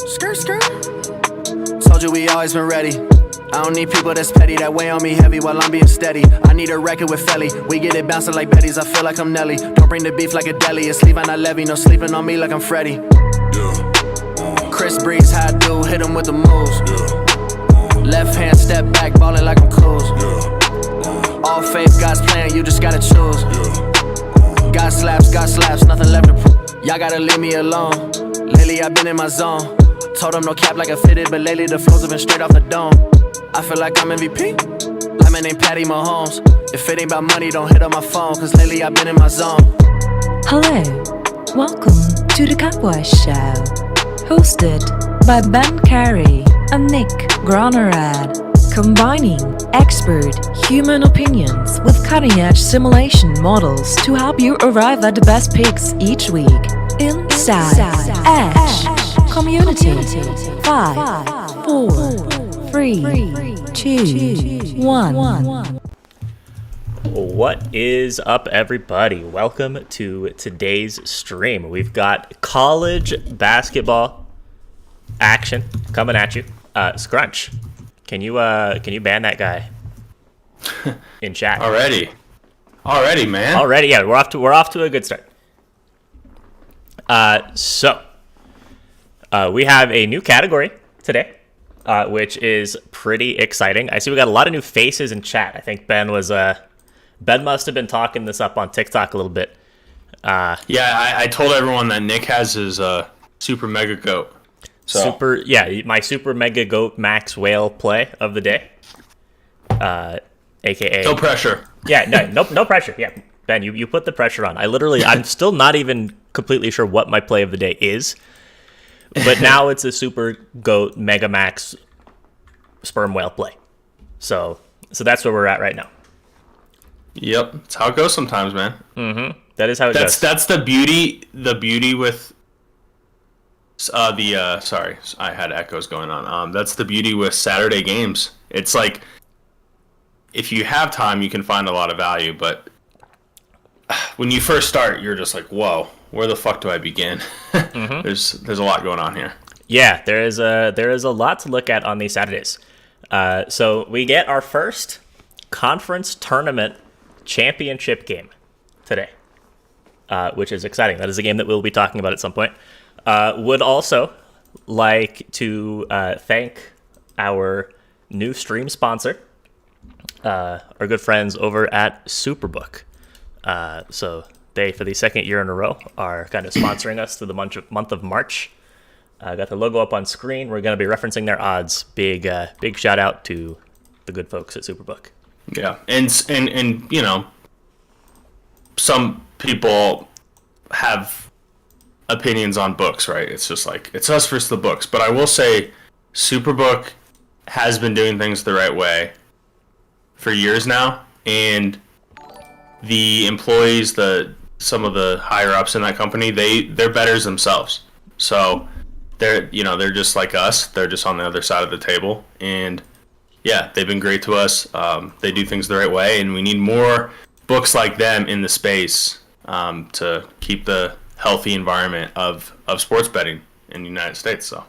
Skirt, skirt. Told you we always been ready. I don't need people that's petty, that weigh on me heavy while I'm being steady. I need a record with Felly. We get it bouncing like Betty's, I feel like I'm Nelly. Don't bring the beef like a deli. It's leave on that levy, no sleeping on me like I'm Freddy. Chris Breeze, how I do, hit him with the moves. Left hand step back, ballin' like I'm Coos. All faith, God's plan, you just gotta choose. God slaps, nothing left to prove. Y'all gotta leave me alone. Lately I've been in my zone. Told them no cap like I fitted, but lately the flows have been straight off the dome. I feel like I'm MVP, like my name Patty Mahomes. If it ain't about money, don't hit up my phone, cause lately I've been in my zone. Hello, welcome to the Cowboy Show, hosted by Ben Carey and Nick Gronerad, combining expert human opinions with cutting-edge simulation models to help you arrive at the best picks each week. Inside Edge Community. 5, 4, 3, 2, 1. What is up, everybody? Welcome to today's stream. We've got college basketball action coming at you. Scrunch, can you ban that guy in chat? Already, man. Already, yeah. We're off to a good start. So we have a new category today, which is pretty exciting. I see we got a lot of new faces in chat. I think Ben must have been talking this up on TikTok a little bit. Yeah, I told everyone that Nick has his super mega goat. So. My super mega goat max whale play of the day. AKA no pressure. Yeah, no pressure. Yeah, Ben, you put the pressure on. I'm still not even completely sure what my play of the day is. But now it's a super goat mega max sperm whale play. So that's where we're at right now. Yep, that's how it goes sometimes, man. Mm-hmm. That is how it goes. That's the beauty with sorry, I had echoes going on. That's the beauty with Saturday games. It's like if you have time, you can find a lot of value, but when you first start, you're just like, whoa, where the fuck do I begin? Mm-hmm. There's a lot going on here. Yeah, there is a lot to look at on these Saturdays. So we get our first conference tournament championship game today, which is exciting. That is a game that we'll be talking about at some point. Would also like to thank our new stream sponsor, our good friends over at Superbook. So they, for the second year in a row, are kind of sponsoring us through the month of March. Got the logo up on screen. We're going to be referencing their odds. Big shout out to the good folks at Superbook. Yeah, and you know, some people have opinions on books, right? It's just like it's us versus the books. But I will say, Superbook has been doing things the right way for years now, and the employees, some of the higher ups in that company, they're bettors themselves. So they're just like us. They're just on the other side of the table, and yeah, they've been great to us. They do things the right way, and we need more books like them in the space to keep the healthy environment of sports betting in the United States. So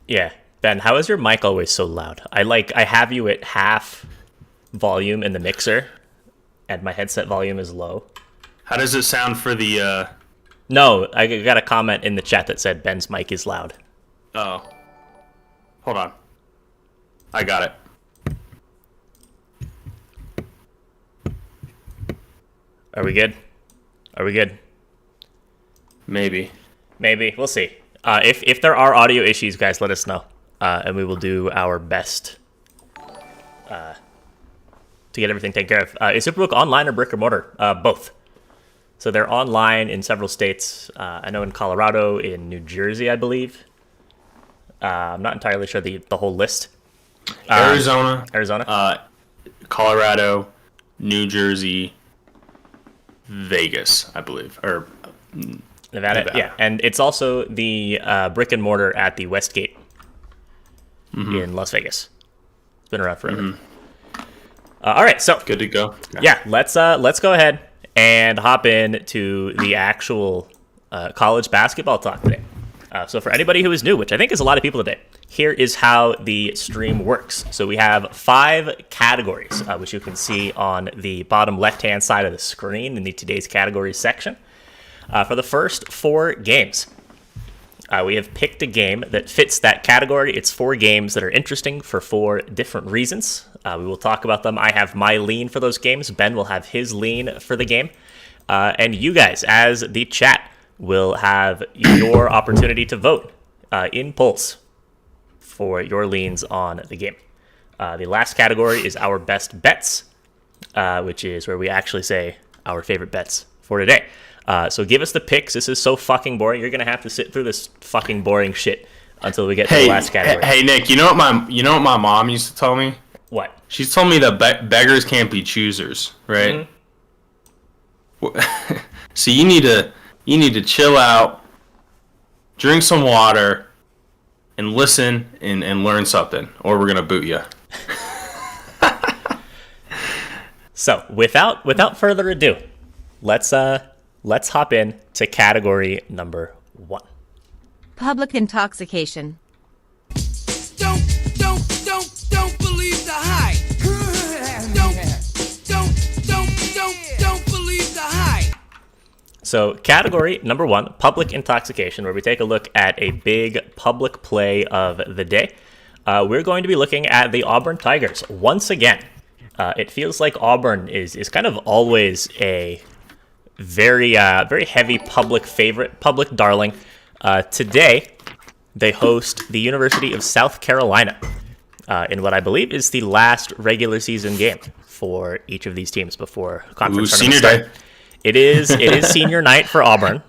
yeah, Ben, how is your mic always so loud? I have you at half volume in the mixer, and my headset volume is low. How does it sound for the? No, I got a comment in the chat that said Ben's mic is loud. Oh, hold on, I got it. Are we good? Maybe. We'll see. If there are audio issues, guys, let us know, and we will do our best to get everything taken care of. Is Superbook online or brick or mortar? Both. So they're online in several states. I know in Colorado, in New Jersey, I believe. I'm not entirely sure the whole list. Arizona, Colorado, New Jersey, Vegas, I believe, or Nevada. Yeah, and it's also the brick and mortar at the Westgate in Las Vegas. It's been around forever. Mm-hmm. All right, so good to go. Yeah, let's go ahead and hop in to the actual college basketball talk today. So for anybody who is new, which I think is a lot of people today, here is how the stream works. So we have 5 categories, which you can see on the bottom left-hand side of the screen in the today's categories section. For the first 4 games, we have picked a game that fits that category. It's 4 games that are interesting for 4 different reasons. We will talk about them. I have my lean for those games. Ben will have his lean for the game. And you guys, as the chat, will have your opportunity to vote in polls for your leans on the game. The last category is our best bets, which is where we actually say our favorite bets for today. So give us the picks. This is so fucking boring. You're gonna have to sit through this fucking boring shit until we get to the last category. Hey Nick, you know what my mom used to tell me? What? She's told me that beggars can't be choosers, right? Mm-hmm. So you need to chill out, drink some water, and listen and learn something, or we're gonna boot you. So without further ado, let's hop in to category number 1. Public intoxication. Don't believe the hype. Don't believe the hype. So category number 1, public intoxication, where we take a look at a big public play of the day. We're going to be looking at the Auburn Tigers once again. It feels like Auburn is kind of always a very heavy public favorite, public darling. Today, they host the University of South Carolina in what I believe is the last regular season game for each of these teams before conference tournament start. It is senior night for Auburn.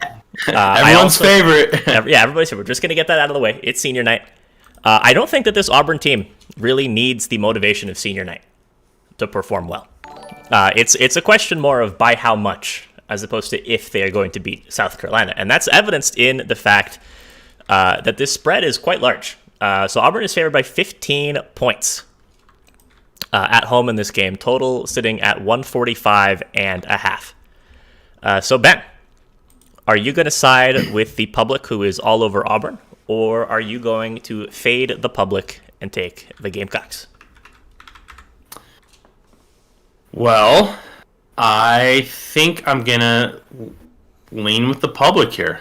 Everyone's favorite. Everybody's favorite. We're just going to get that out of the way. It's senior night. I don't think that this Auburn team really needs the motivation of senior night to perform well. It's a question more of by how much, as opposed to if they are going to beat South Carolina. And that's evidenced in the fact that this spread is quite large. So Auburn is favored by 15 points at home in this game, total sitting at 145.5. So Ben, are you going to side with the public who is all over Auburn, or are you going to fade the public and take the Gamecocks? Well, I think I'm going to lean with the public here.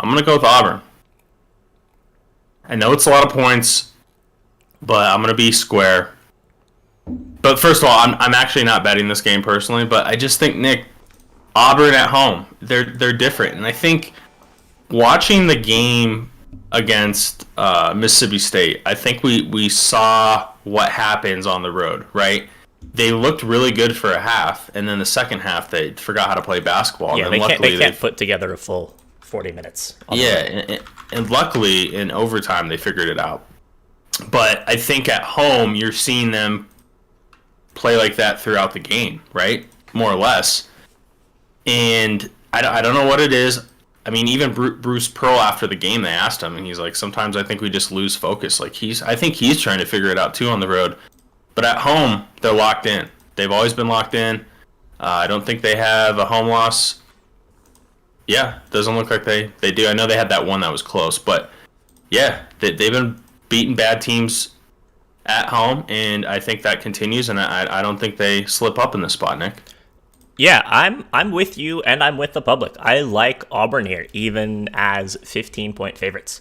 I'm going to go with Auburn. I know it's a lot of points, but I'm going to be square. But first of all, I'm actually not betting this game personally, but I just think, Nick, Auburn at home, they're different. And I think watching the game against Mississippi State, I think we saw what happens on the road, right? They looked really good for a half, and then the second half they forgot how to play basketball. Yeah, and they can't put together a full 40 minutes. Yeah, and luckily in overtime they figured it out. But I think at home you're seeing them play like that throughout the game, right? More or less. And I don't know what it is. I mean, even Bruce Pearl after the game, they asked him, and he's like, sometimes I think we just lose focus. Like I think he's trying to figure it out too on the road. But at home, they're locked in. They've always been locked in. I don't think they have a home loss. Yeah, doesn't look like they do. I know they had that one that was close, but yeah, they've been beating bad teams at home, and I think that continues, and I don't think they slip up in this spot, Nick. Yeah, I'm with you, and I'm with the public. I like Auburn here, even as 15-point favorites.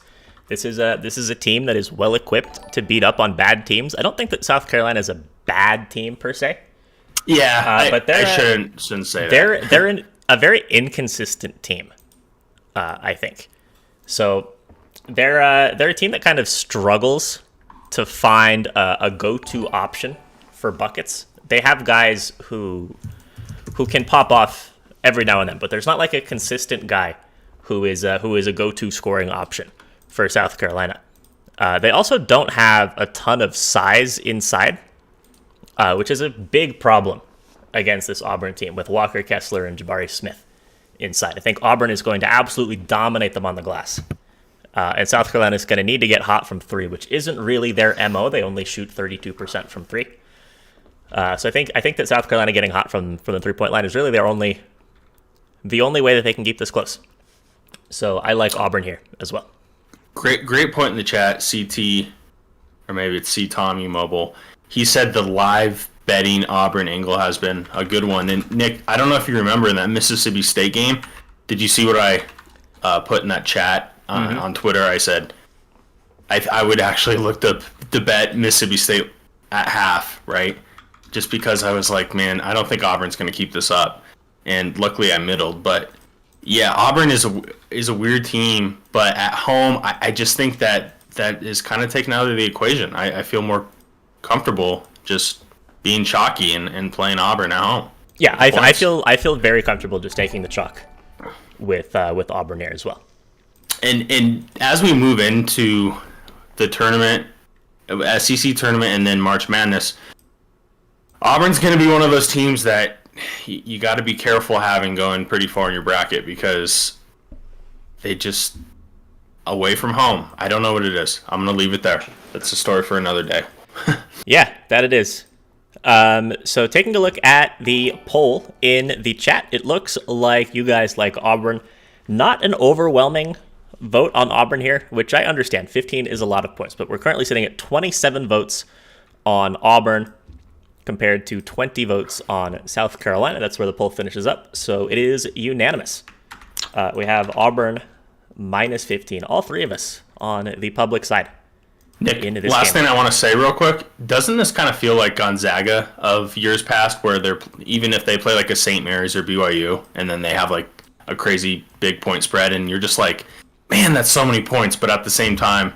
This is a team that is well equipped to beat up on bad teams. I don't think that South Carolina is a bad team per se. Yeah, but I shouldn't say that. They're a very inconsistent team, I think. So they're a team that kind of struggles to find a go-to option for buckets. They have guys who can pop off every now and then, but there's not like a consistent guy who is a go-to scoring option for South Carolina. They also don't have a ton of size inside, which is a big problem against this Auburn team with Walker Kessler and Jabari Smith inside. I think Auburn is going to absolutely dominate them on the glass. And South Carolina is going to need to get hot from 3, which isn't really their MO. They only shoot 32% from 3. So I think that South Carolina getting hot from the 3-point line is really the only way that they can keep this close. So I like Auburn here as well. Great point in the chat, CT, or maybe it's C Tommy Mobile. He said the live betting Auburn angle has been a good one. And Nick, I don't know if you remember in that Mississippi State game, did you see what I put in that chat on Twitter? I said I would actually look to bet Mississippi State at half, right? Just because I was like, man, I don't think Auburn's going to keep this up. And luckily I middled, but yeah, Auburn is a weird team, but at home, I just think that is kind of taken out of the equation. I feel more comfortable just being chalky and playing Auburn at home. Yeah, I feel very comfortable just taking the chalk with Auburn here as well. And as we move into the tournament, SEC tournament, and then March Madness, Auburn's going to be one of those teams that you got to be careful having going pretty far in your bracket because they just away from home. I don't know what it is. I'm going to leave it there. That's a story for another day. Yeah, that it is. So taking a look at the poll in the chat, it looks like you guys like Auburn. Not an overwhelming vote on Auburn here, which I understand. 15 is a lot of points, but we're currently sitting at 27 votes on Auburn compared to 20 votes on South Carolina. That's where the poll finishes up. So it is unanimous. We have Auburn minus 15, all three of us on the public side. Nick, last thing I want to say real quick, doesn't this kind of feel like Gonzaga of years past where they're, even if they play like a St. Mary's or BYU and then they have like a crazy big point spread and you're just like, man, that's so many points, but at the same time,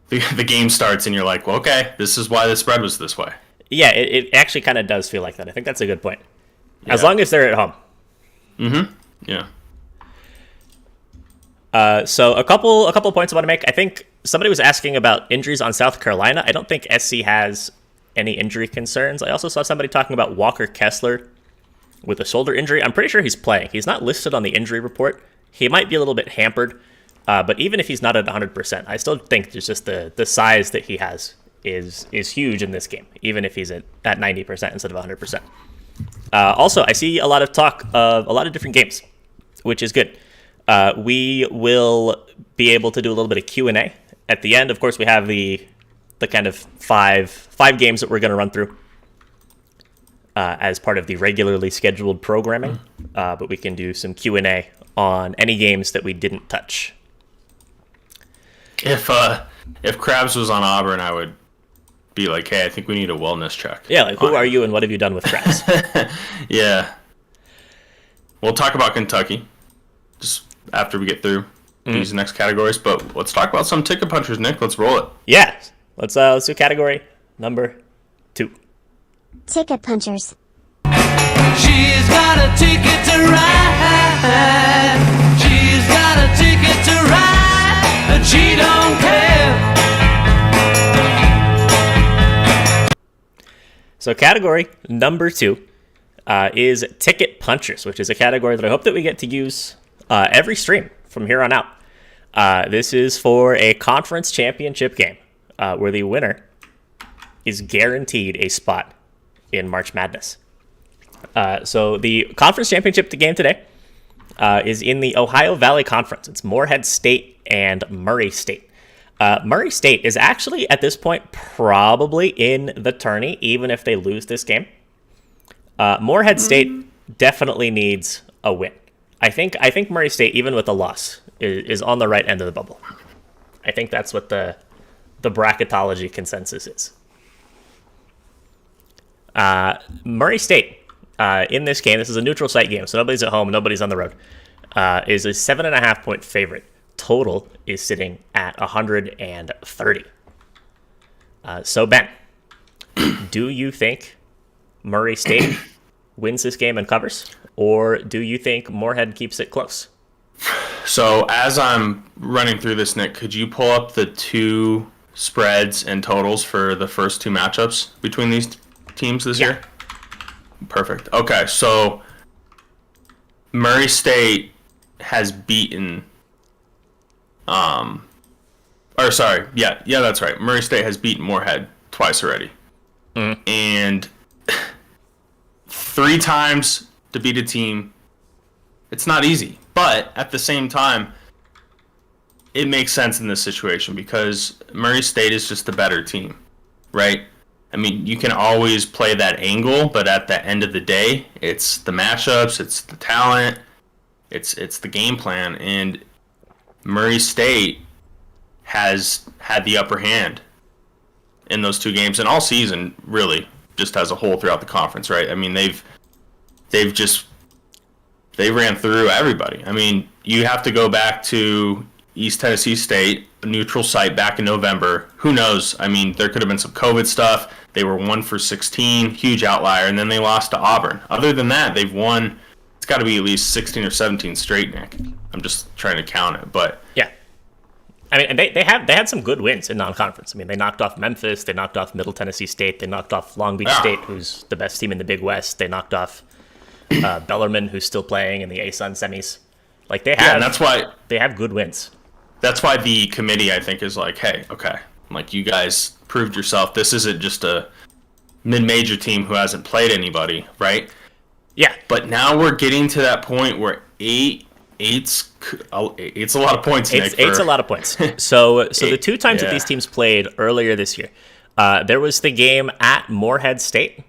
the game starts and you're like, well, okay, this is why the spread was this way. Yeah, it actually kind of does feel like that. I think that's a good point. Yeah. As long as they're at home. Mm-hmm. Yeah. So a couple points I want to make. I think somebody was asking about injuries on South Carolina. I don't think SC has any injury concerns. I also saw somebody talking about Walker Kessler with a shoulder injury. I'm pretty sure he's playing. He's not listed on the injury report. He might be a little bit hampered, but even if he's not at 100%, I still think there's just the size that he has is huge in this game, even if he's at 90% instead of 100%. Also, I see a lot of talk of a lot of different games, which is good. We will be able to do a little bit of Q&A at the end. Of course, we have the kind of five games that we're going to run through as part of the regularly scheduled programming, but we can do some Q&A on any games that we didn't touch. If Krabs was on Auburn, I would be like, hey, I think we need a wellness check. Yeah, like who are you and what have you done with Krabs? Yeah. We'll talk about Kentucky just after we get through these next categories, but let's talk about some ticket punchers, Nick. Let's roll it. Yeah. Let's do category number 2. Ticket punchers. She's got a ticket to ride. She's got a ticket to ride, but she don't care. So category number 2 is ticket punchers, which is a category that I hope that we get to use every stream from here on out. This is for a conference championship game where the winner is guaranteed a spot in March Madness. So the conference championship game today is in the Ohio Valley Conference. It's Morehead State and Murray State. Murray State is actually, at this point, probably in the tourney, even if they lose this game. Morehead State definitely needs a win. I think Murray State, even with a loss, is on the right end of the bubble. I think that's what the bracketology consensus is. Murray State, in this game, this is a neutral site game, so nobody's at home, nobody's on the road, is a 7.5 point favorite. Total is sitting at 130. So Ben, do you think Murray State wins this game and covers, or do you think Morehead keeps it close? So as I'm running through this, Nick, could you pull up the 2 spreads and totals for the first 2 matchups between these teams this year? Perfect. Okay, so Murray State has beaten that's right. Murray State has beaten Morehead twice already. And 3 times to beat a team, it's not easy. But at the same time, it makes sense in this situation because Murray State is just the better team, right? I mean, you can always play that angle, but at the end of the day, it's the matchups, it's the talent, it's the game plan, and Murray State has had the upper hand in those two games and all season, really, just as a whole throughout the conference, right? I mean, they ran through everybody. I mean, you have to go back to East Tennessee State, a neutral site back in November. Who knows? I mean, there could have been some COVID stuff. They were 1 for 16, huge outlier, and then they lost to Auburn. Other than that, they've won, it's got to be at least 16 or 17 straight, Nick. I'm just trying to count it, but... Yeah. I mean, and they had some good wins in non-conference. I mean, they knocked off Memphis, they knocked off Middle Tennessee State, they knocked off Long Beach State, who's the best team in the Big West. They knocked off Bellarmine, who's still playing in the ASUN semis. Like, they have... Yeah, and that's why... They have good wins. That's why the committee, I think, is like, hey, okay, like, you guys proved yourself. This isn't just a mid-major team who hasn't played anybody, right? Yeah. But now we're getting to that point where eight's a lot of points, Nick. Eight's a lot of points. So the two times that these teams played earlier this year, there was the game at Morehead State,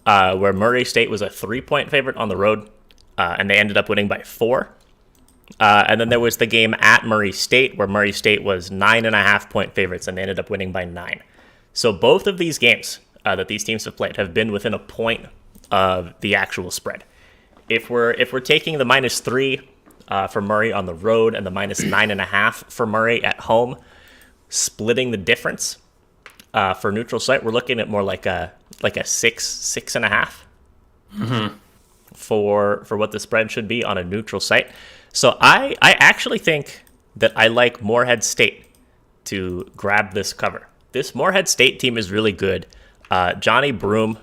where Murray State was a 3-point favorite on the road, and they ended up winning by 4. And then there was the game at Murray State, where Murray State was 9.5-point favorites, and they ended up winning by 9. So both of these games that these teams have played have been within a point of the actual spread. If we're taking the -3 for Murray on the road and the -9.5 for Murray at home, splitting the difference for neutral site, we're looking at more like a 6.5 for what the spread should be on a neutral site. So I actually think that I like Morehead State to grab this cover. This Morehead State team is really good. Johnny Broom,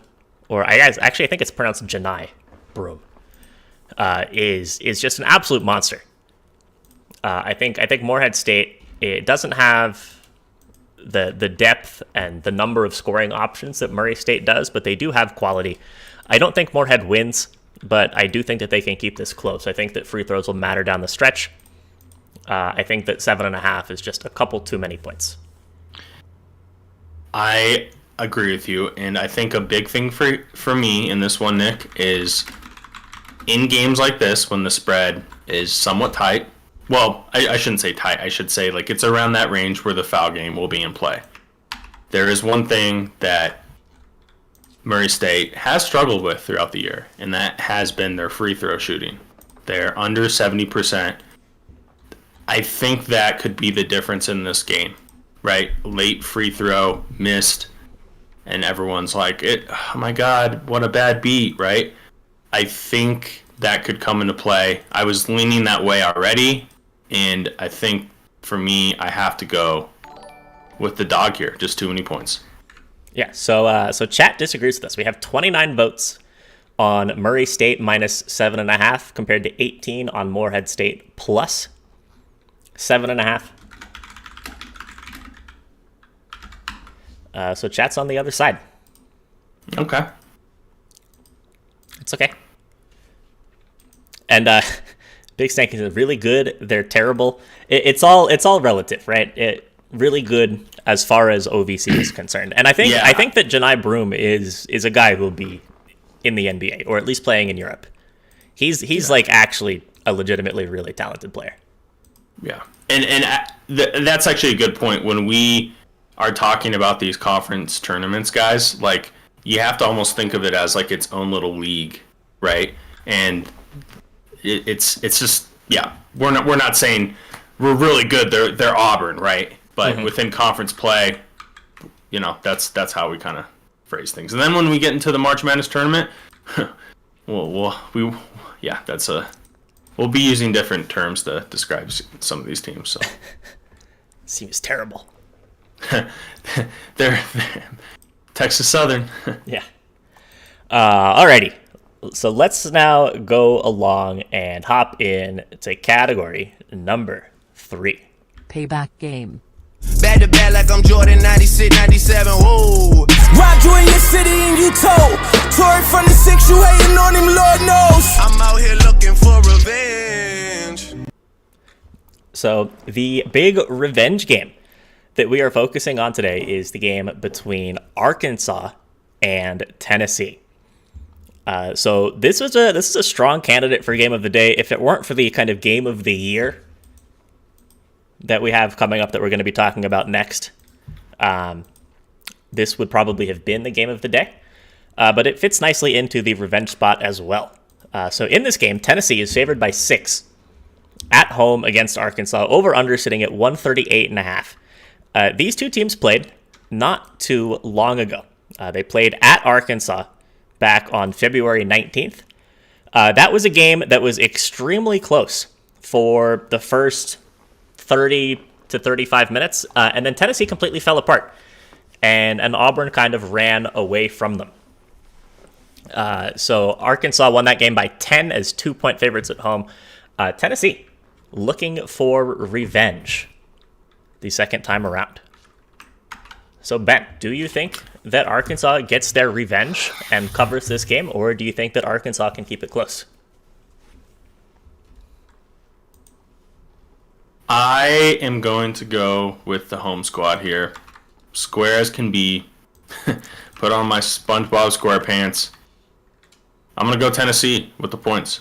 or I think it's pronounced Janai Broom, is just an absolute monster. I think Morehead State, it doesn't have the depth and the number of scoring options that Murray State does, but they do have quality. I don't think Morehead wins, but I do think that they can keep this close. I think that free throws will matter down the stretch. I think that 7.5 is just a couple too many points. I agree with you, and I think a big thing for me in this one, Nick, is in games like this when the spread is somewhat tight. Well, I shouldn't say tight. I should say like it's around that range where the foul game will be in play. There is one thing that Murray State has struggled with throughout the year, and that has been their free throw shooting. They're under 70%. I think that could be the difference in this game, right? Late free throw, missed, and everyone's like, oh my God, what a bad beat, right? I think that could come into play. I was leaning that way already, and I think for me, I have to go with the dog here. Just too many points. Yeah, so chat disagrees with us. We have 29 votes on Murray State -7.5 compared to 18 on Morehead State plus 7.5. So chat's on the other side. Okay. It's okay. And Big Stank is really good. They're terrible. It's all relative, right? Really good as far as OVC is concerned. And I think that Janai Broom is a guy who will be in the NBA, or at least playing in Europe. He's like actually a legitimately really talented player. Yeah. And that's actually a good point. When we are talking about these conference tournaments, guys, like you have to almost think of it as like its own little league, right? And it's just, yeah, we're not saying we're really good. They're Auburn, right? But within conference play, you know, that's how we kind of phrase things. And then when we get into the March Madness tournament, we'll be using different terms to describe some of these teams. So seems terrible. they're Texas Southern. Yeah. Alrighty. So let's now go along and hop in to category number 3. Payback game. Back to back like I'm Jordan 96, 97, whoa. Robbed you in your city and you told. Tory from the 6, you hating on him, Lord knows. I'm out here looking for revenge. So the big revenge game that we are focusing on today is the game between Arkansas and Tennessee. So this is a strong candidate for game of the day. If it weren't for the kind of game of the year that we have coming up that we're going to be talking about next, this would probably have been the game of the day. But it fits nicely into the revenge spot as well. So in this game, Tennessee is favored by 6 at home against Arkansas. Over/under sitting at 138.5. These two teams played not too long ago. They played at Arkansas back on February 19th. That was a game that was extremely close for the first 30 to 35 minutes, and then Tennessee completely fell apart, and Auburn kind of ran away from them. So Arkansas won that game by 10 as 2-point favorites at home. Tennessee looking for revenge the second time around. So Ben, do you think that Arkansas gets their revenge and covers this game, or do you think that Arkansas can keep it close? I am going to go with the home squad here. Square as can be. Put on my SpongeBob SquarePants. I'm going to go Tennessee with the points.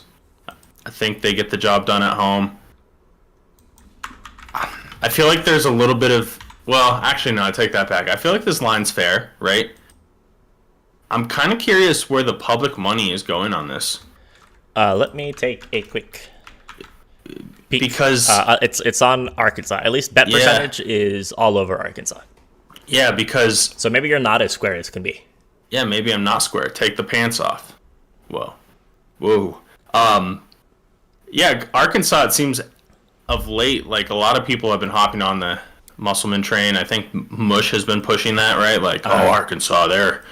I think they get the job done at home. I feel like there's a little bit of... Well, actually, no, I take that back. I feel like this line's fair, right? I'm kind of curious where the public money is going on this. Let me take a quick peek. Because... it's on Arkansas. At least bet percentage is all over Arkansas. Yeah, because... So maybe you're not as square as can be. Yeah, maybe I'm not square. Take the pants off. Whoa. Yeah, Arkansas, it seems of late, like a lot of people have been hopping on the Musselman train. I think Mush has been pushing that, right? Like, Arkansas, they're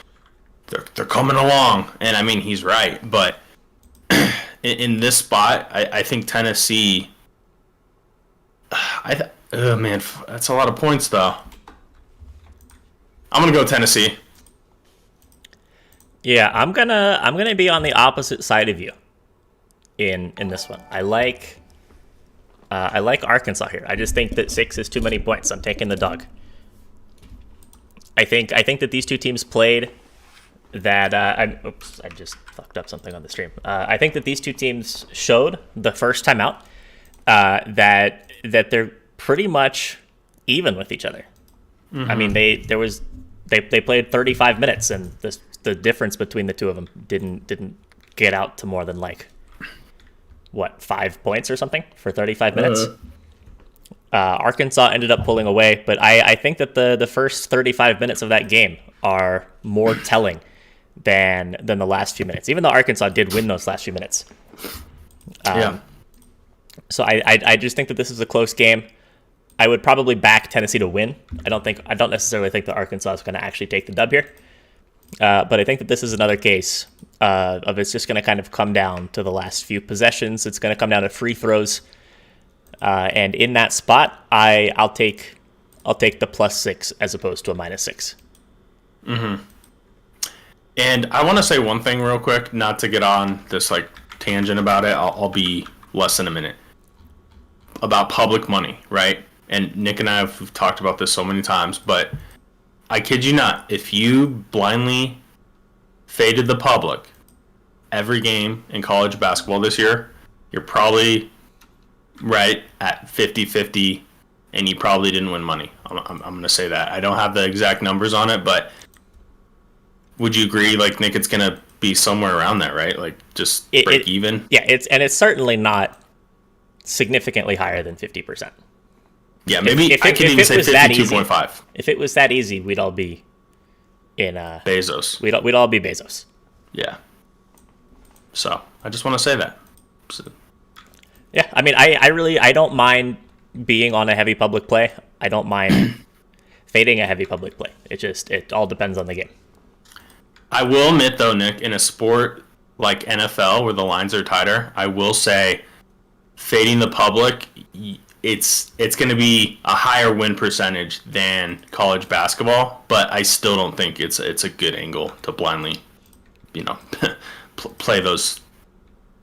coming along. And I mean, he's right. But in this spot, I think Tennessee... oh, man, that's a lot of points, though. I'm going to go Tennessee. Yeah, I'm gonna be on the opposite side of you in this one. I like Arkansas here. I just think that 6 is too many points. I'm taking the dog. I think that these two teams played that. I just fucked up something on the stream. I think that these two teams showed the first time out that they're pretty much even with each other. Mm-hmm. I mean, they played 35 minutes, and the difference between the two of them didn't get out to more than 5 points or something for 35 minutes. Arkansas ended up pulling away, but I think that the first 35 minutes of that game are more telling than the last few minutes, even though Arkansas did win those last few minutes. So I just think that this is a close game. I would probably back Tennessee to win. I don't necessarily think that Arkansas is going to actually take the dub here. But I think that this is another case of it's just going to kind of come down to the last few possessions. It's going to come down to free throws. And in that spot, I'll take the +6 as opposed to a -6. Mm-hmm. And I want to say one thing real quick, not to get on this tangent about it. I'll be less than a minute. About public money, right? And Nick and I have talked about this so many times, but I kid you not, if you blindly faded the public every game in college basketball this year, you're probably right at 50-50, and you probably didn't win money. I'm going to say that. I don't have the exact numbers on it, but would you agree, Nick, it's going to be somewhere around that, right? Just break even? Yeah, it's certainly not significantly higher than 50%. Yeah, maybe I could even say 52.5. If it was that easy, we'd all be in Bezos. We'd all be Bezos. Yeah. So I just want to say that. So. Yeah, I mean, I don't mind being on a heavy public play. I don't mind fading a heavy public play. It all depends on the game. I will admit though, Nick, in a sport like NFL where the lines are tighter, I will say fading the public, it's going to be a higher win percentage than college basketball, but I still don't think it's a good angle to blindly, play those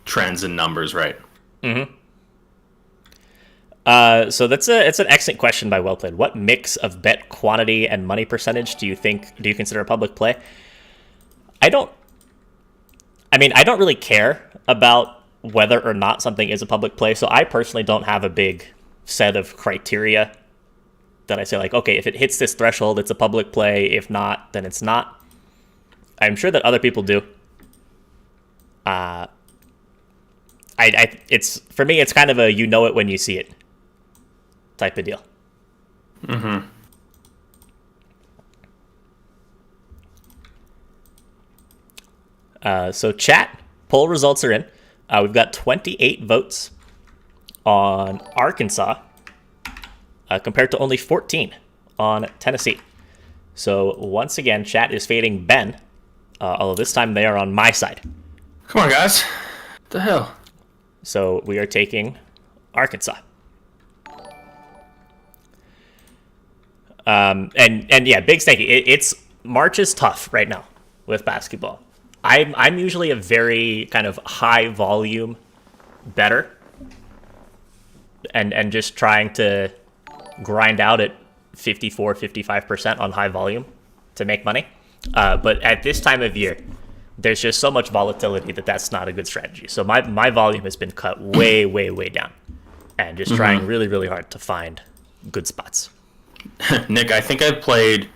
trends and numbers right. Mm-hmm. So it's an excellent question by Well Played. What mix of bet quantity and money percentage do you consider a public play? I don't really care about whether or not something is a public play. So I personally don't have a big set of criteria that I say like, okay, if it hits this threshold, it's a public play. If not, then it's not. I'm sure that other people do. It's for me, it's kind of a you know it when you see it type of deal. Mm-hmm. So chat poll results are in. We've got 28 votes on Arkansas compared to only 14 on Tennessee. So once again, chat is fading Ben, although this time they are on my side. Come on, guys. What the hell? So we are taking Arkansas. And yeah, big thank you. It's March is tough right now with basketball. I'm usually a very kind of high volume bettor, and just trying to grind out at 54-55% on high volume to make money. But at this time of year, there's just so much volatility that's not a good strategy. So my volume has been cut way, way, way down, and just trying really, really hard to find good spots. Nick, I think I've played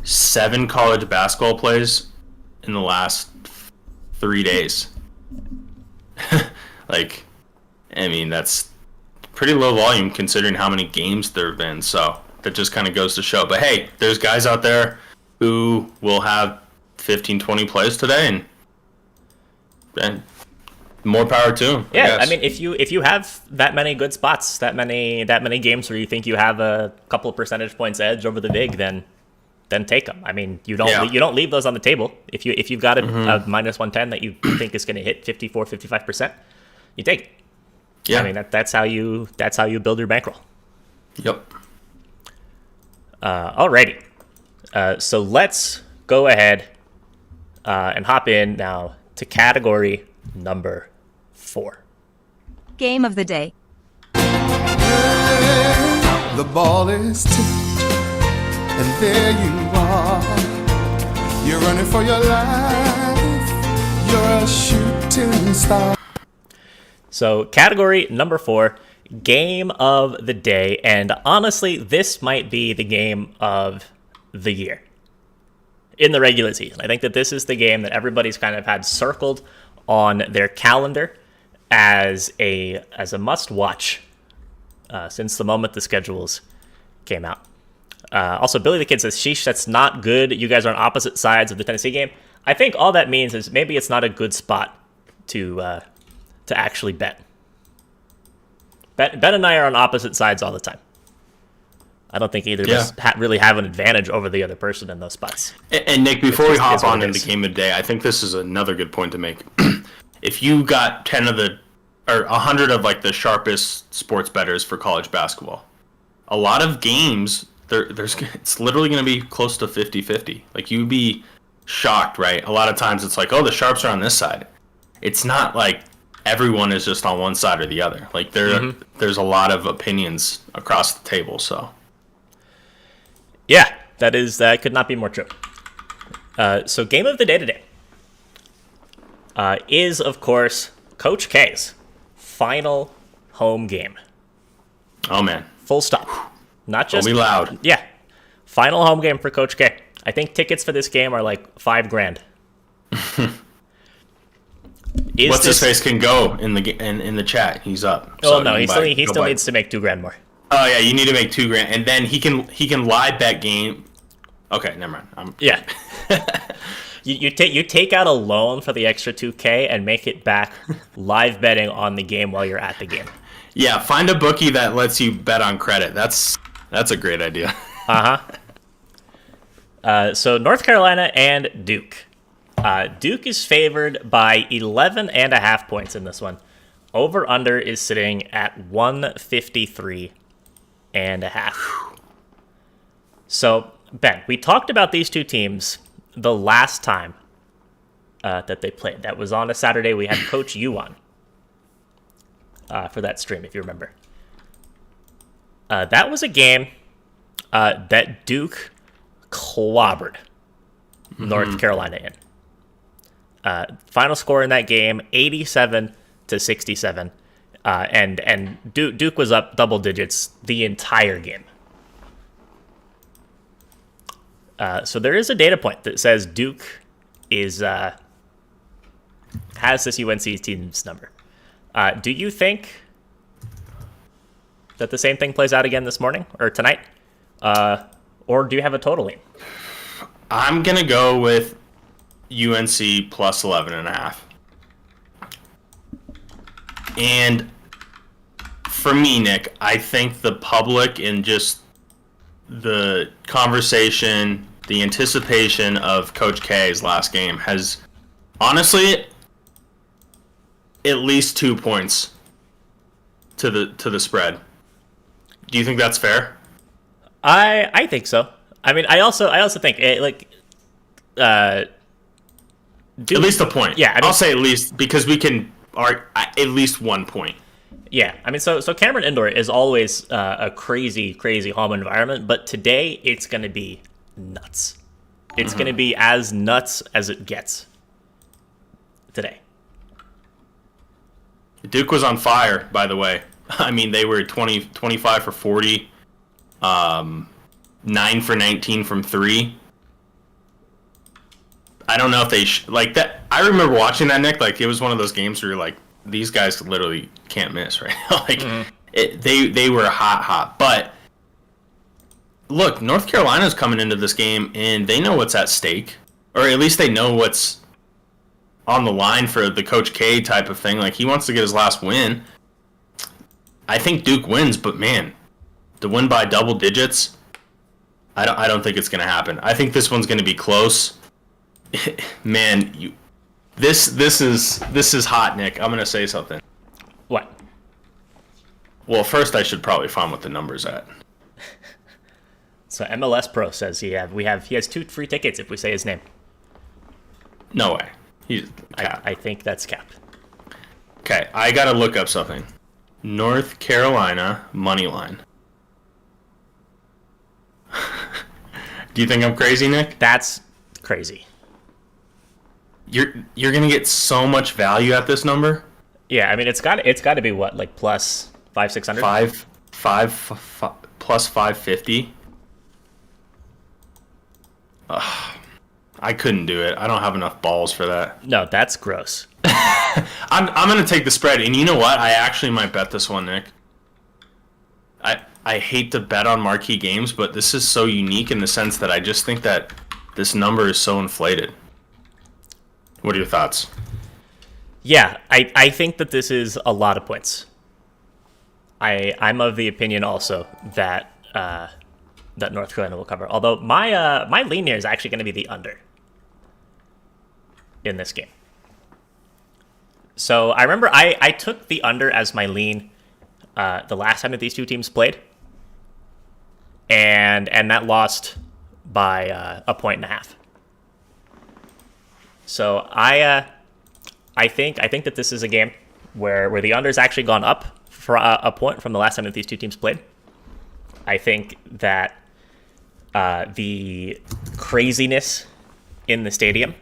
7 college basketball plays in the last 3 days. Like, I mean, that's pretty low volume considering how many games there have been. So that just kind of goes to show. But hey, there's guys out there who will have 15, 20 plays today, and more power to them. Yeah, I mean, if you have that many good spots, that many games where you think you have a couple of percentage points edge over the vig, then take them. I mean, you don't leave those on the table. If you've got a minus 110 that you think is going to hit 54-55%, you take it. Yeah, I mean that's how you build your bankroll. Yep. Alrighty. So let's go ahead and hop in now to category number 4. Game of the day. The ball is tipped, and there you are. You're running for your life. You're a shooting star. So category number 4, game of the day. And honestly, this might be the game of the year in the regular season. I think that this is the game that everybody's kind of had circled on their calendar as a must-watch since the moment the schedules came out. Also, Billy the Kid says, sheesh, that's not good. You guys are on opposite sides of the Tennessee game. I think all that means is maybe it's not a good spot to actually bet. Ben and I are on opposite sides all the time. I don't think either of us really have an advantage over the other person in those spots. And Nick, before we hop on into the game of the day, I think this is another good point to make. If you got 100 of like the sharpest sports bettors for college basketball, a lot of games it's literally going to be close to 50-50. Like, you'd be shocked, right? A lot of times it's like, oh, the sharps are on this side. It's not like everyone is just on one side or the other. Like, there's a lot of opinions across the table. So yeah, that could not be more true. So game of the day today is, of course, Coach K's final home game. Oh, man. Full stop. Not just... It'll be loud. Yeah. Final home game for Coach K. I think tickets for this game are like $5,000. What's his face can go in the chat. He's up. Oh, so no, he still needs to make $2,000 more. Oh yeah, you need to make $2,000, and then he can live bet game. Okay, never mind. Yeah. You take out a loan for the extra $2,000 and make it back live betting on the game while you're at the game. Yeah, find a bookie that lets you bet on credit. That's a great idea. So North Carolina and Duke. Duke is favored by 11.5 points in this one. Over under is sitting at 153.5. So Ben, we talked about these two teams the last time that they played. That was on a Saturday. We had Coach U on for that stream, if you remember. That was a game that Duke clobbered North Carolina in. Final score in that game, 87-67. And Duke was up double digits the entire game. So there is a data point that says Duke has this UNC team's number. Do you think that the same thing plays out again this morning or tonight? Or do you have a total lean? I'm going to go with UNC plus 11.5. And for me, Nick, I think the public and just the conversation, the anticipation of Coach K's last game has honestly at least 2 points to the spread. Do you think that's fair? I think so. I mean, I also think Duke, at least a point. Yeah, I mean, I'll say at least because we can at least 1 point. Yeah, I mean, so Cameron Indoor is always a crazy home environment, but today it's going to be nuts. It's going to be as nuts as it gets today. Duke was on fire, by the way. I mean, they were 25 for 40, 9 for 19 from 3. I don't know if they like that. I remember watching that, Nick. Like, it was one of those games where you're like, these guys literally can't miss, right? Like, they were hot. But look, North Carolina's coming into this game, and they know what's at stake, or at least they know what's on the line for the Coach K type of thing. Like, he wants to get his last win. I think Duke wins, but man, to win by double digits, I don't think it's going to happen. I think this one's going to be close. Man, this is hot, Nick. I'm going to say something. What? Well, first I should probably find what the number's at. So MLS Pro says he has 2 free tickets if we say his name. No way. He's cap. I think that's cap. Okay, I got to look up something. North Carolina money line. Do you think I'm crazy, Nick? That's crazy. You're gonna get so much value at this number. Yeah, I mean it's got to be what, like plus 500-600? Five plus 550. I couldn't do it. I don't have enough balls for that. No, that's gross. I'm gonna take the spread, and you know what? I actually might bet this one, Nick. I hate to bet on marquee games, but this is so unique in the sense that I just think that this number is so inflated. What are your thoughts? Yeah, I think that this is a lot of points. I'm of the opinion also that that North Carolina will cover. Although my lean here is actually going to be the under in this game. So I remember I took the under as my lean the last time that these two teams played, and that lost by 1.5 points. So I think that this is a game where the under's actually gone up for a point from the last time that these two teams played. I think that the craziness in the stadium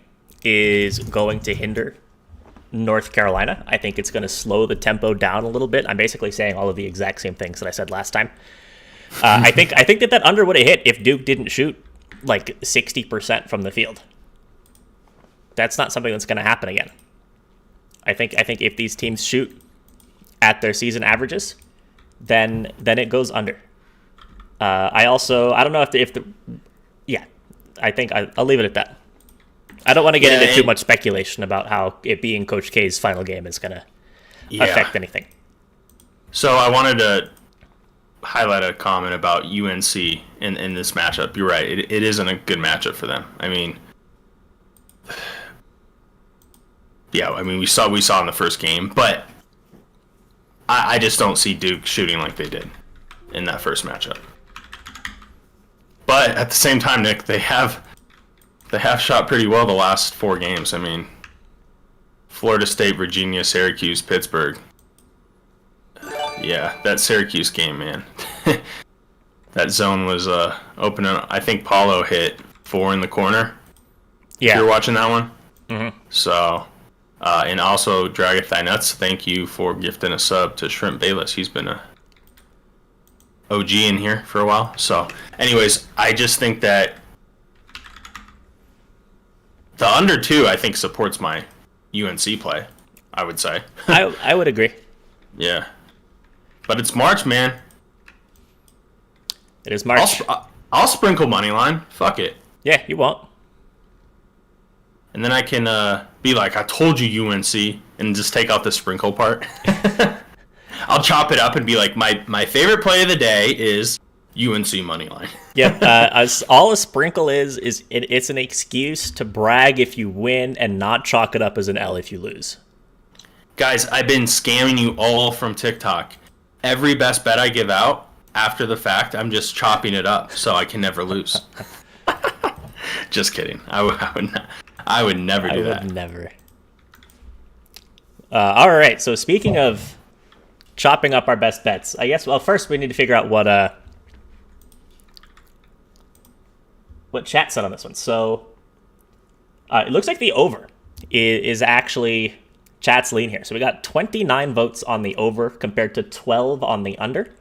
is going to hinder North Carolina. I think it's going to slow the tempo down a little bit. I'm basically saying all of the exact same things that I said last time. I think that under would have hit if Duke didn't shoot like 60% from the field. That's not something that's going to happen again. I think if these teams shoot at their season averages, then it goes under. I don't know I think I'll leave it at that. I don't want to get into too much speculation about how it being Coach K's final game is going to affect anything. So I wanted to highlight a comment about UNC in this matchup. You're right. It isn't a good matchup for them. I mean, we saw in the first game, but I just don't see Duke shooting like they did in that first matchup. But at the same time, Nick, they have shot pretty well the last 4 games. I mean, Florida State, Virginia, Syracuse, Pittsburgh. Yeah, that Syracuse game, man. that zone was open. I think Paulo hit 4 in the corner. Yeah. If you're watching that one. Mm-hmm. So, and also Dragathai Nuts, thank you for gifting a sub to Shrimp Bayless. He's been a OG in here for a while. So, anyways, I just think that the under 2, I think, supports my UNC play, I would say. I would agree. Yeah. But it's March, man. It is March. I'll sprinkle money line. Fuck it. Yeah, you won't. And then I can be like, I told you UNC, and just take out the sprinkle part. I'll chop it up and be like, my favorite play of the day is UNC money line. Yep. All a sprinkle is it's an excuse to brag if you win and not chalk it up as an L if you lose. Guys, I've been scamming you all from TikTok. Every best bet I give out, after the fact, I'm just chopping it up so I can never lose. Just kidding. I would never do that. I would never. All right. So speaking of chopping up our best bets, I guess. Well, first we need to figure out what chat said on this one. So it looks like the over is actually chat's lean here. So we got 29 votes on the over compared to 12 on the under.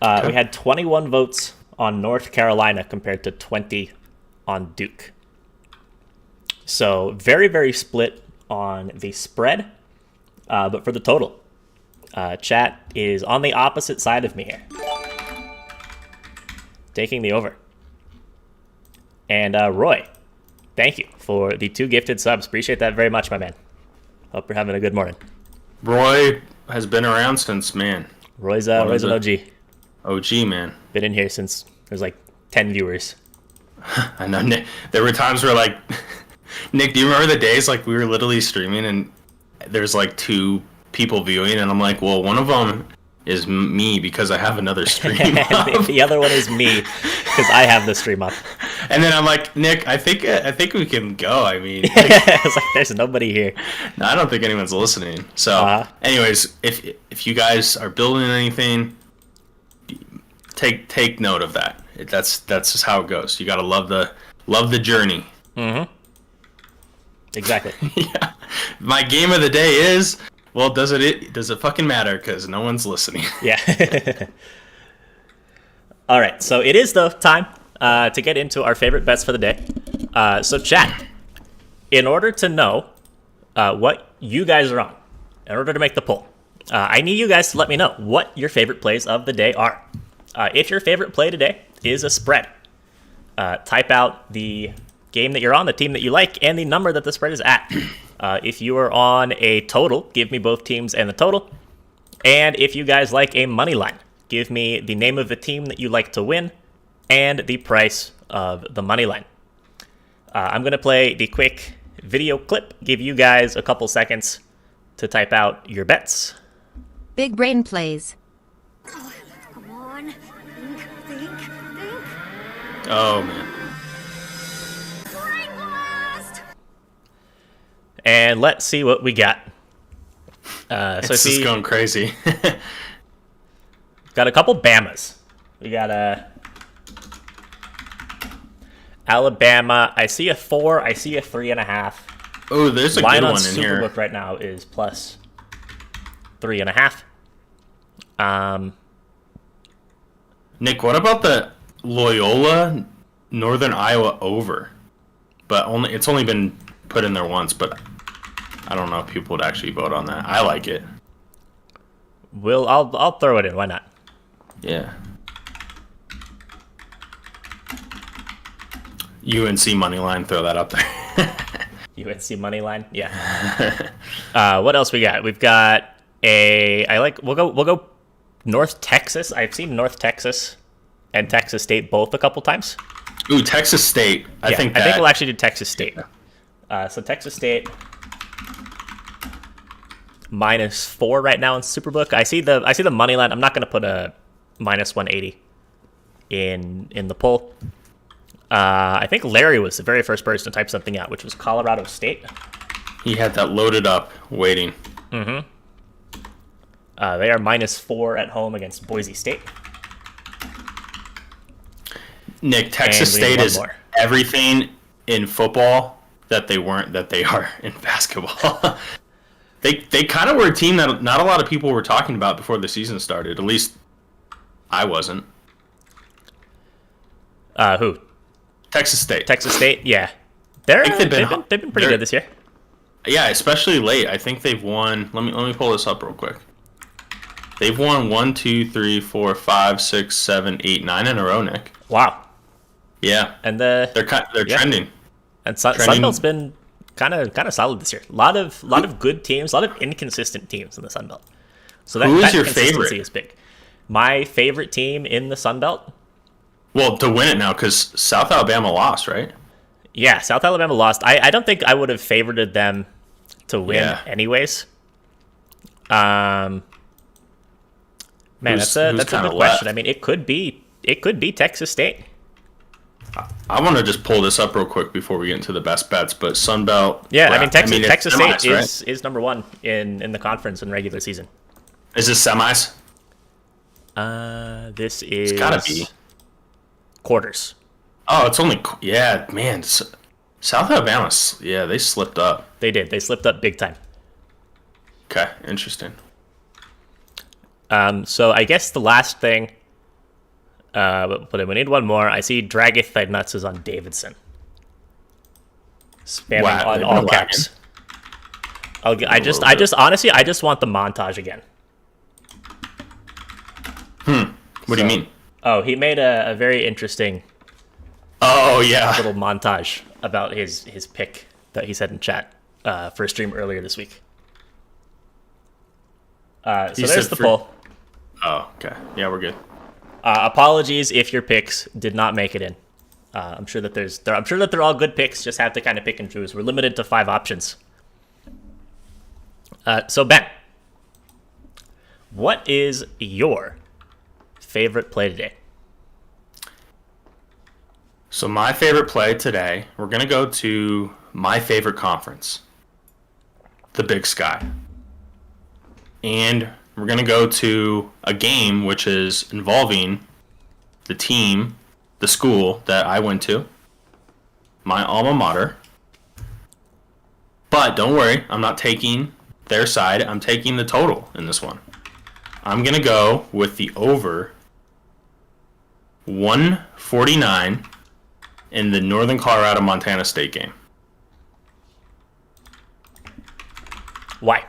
We had 21 votes on North Carolina compared to 20 on Duke. So very, very split on the spread. But for the total, chat is on the opposite side of me here. Taking the over. And Roy, thank you for the 2 gifted subs. Appreciate that very much, my man. Hope you're having a good morning. Roy has been around since, man. Roy's an OG. OG, man. Been in here since there's like 10 viewers. I know, Nick. There were times where, like, Nick, do you remember the days, like, we were literally streaming and there's, like, 2 people viewing, and I'm like, well, one of them is me because I have another stream up. The other one is me because I have the stream up. And then I'm like, Nick, I think we can go. I mean, like, It's like there's nobody here. no, I don't think anyone's listening. So, anyways, if you guys are building anything, take note of that. That's just how it goes. You gotta love the journey. Mm-hmm. Exactly. Yeah. My game of the day is, well, does it fucking matter? Because no one's listening. Yeah. All right. So it is the time to get into our favorite bets for the day. So chat, in order to know what you guys are on, in order to make the poll, I need you guys to let me know what your favorite plays of the day are. If your favorite play today is a spread, type out the game that you're on, the team that you like, and the number that the spread is at. If you are on a total, give me both teams and the total. And if you guys like a money line, give me the name of the team that you like to win and the price of the money line. I'm going to play the quick video clip, give you guys a couple seconds to type out your bets. Big brain plays. Come on. Think. Oh man. Brain blast! And let's see what we got. It's just going crazy. Got a couple Bamas. We got Alabama. I see a 4. I see a 3.5. Oh, there's a Line good on one in here. Superbook right now is plus 3.5. Nick, what about the Loyola Northern Iowa over? But it's only been put in there once, but I don't know if people would actually vote on that. I like it. I'll throw it in. Why not? Yeah. UNC money line, throw that up there. UNC money line. Yeah. What else we got? We've got we'll go North Texas. I've seen North Texas and Texas State both a couple times. Ooh, Texas State. I think we'll actually do Texas State. So Texas State -4 right now in Superbook. I see the money line. I'm not going to put a -180 in the poll. I think Larry was the very first person to type something out, which was Colorado State. He had that loaded up, waiting. Mm-hmm. They are -4 at home against Boise State. Nick, Texas And we need State one is more. everything in football that they weren't that they are in basketball. They kind of were a team that not a lot of people were talking about before the season started. At least I wasn't. Who? Texas State. Texas State? Yeah. They've think been pretty good this year. Yeah, especially late. I think they've won. Let me pull this up real quick. They've won 1, 2, 3, 4, 5, 6, 7, 8, 9 in a row, Nick. Wow. Yeah, And they're yeah. trending. And trending. Sunbelt's been kind of solid this year. A lot of good teams, a lot of inconsistent teams in the Sunbelt. So Who is that your consistency favorite? is big. My favorite team in the Sunbelt? Well, to win it now because South Alabama lost, right? Yeah, South Alabama lost. I don't think I would have favorited them to win Yeah. anyways. Man, Who's that's a good kinda question. left? I mean, it could be Texas State. I want to just pull this up real quick before we get into the best bets, but Sunbelt. Yeah, I mean it's Texas State semis, right? is number one in the conference in regular season. Is this semis? This is It's gotta be. quarters. Oh, it's only man. South Alabama, they slipped up. They did. They slipped up big time. Okay, interesting. So I guess the last thing, but we need one more. I see Dragith Thy Nuts is on Davidson. Spamming Wow, on they've all been caps. I just honestly, I just want the montage again. What do you mean? Oh, he made a very interesting Oh yeah, little montage about his pick that he said in chat for a stream earlier this week. So He there's said the for- poll. Oh, okay. Yeah, we're good. Apologies if your picks did not make it in. I'm sure that they're all good picks. Just have to kind of pick and choose. We're limited to 5 options. So Ben, what is your favorite play today? So my favorite play today, we're gonna go to my favorite conference, the Big Sky, and we're gonna go to a game which is involving the team, the school that I went to, my alma mater. But don't worry, I'm not taking their side. I'm taking the total in this one. I'm gonna go with the over 149 in the Northern Colorado Montana State game. Why?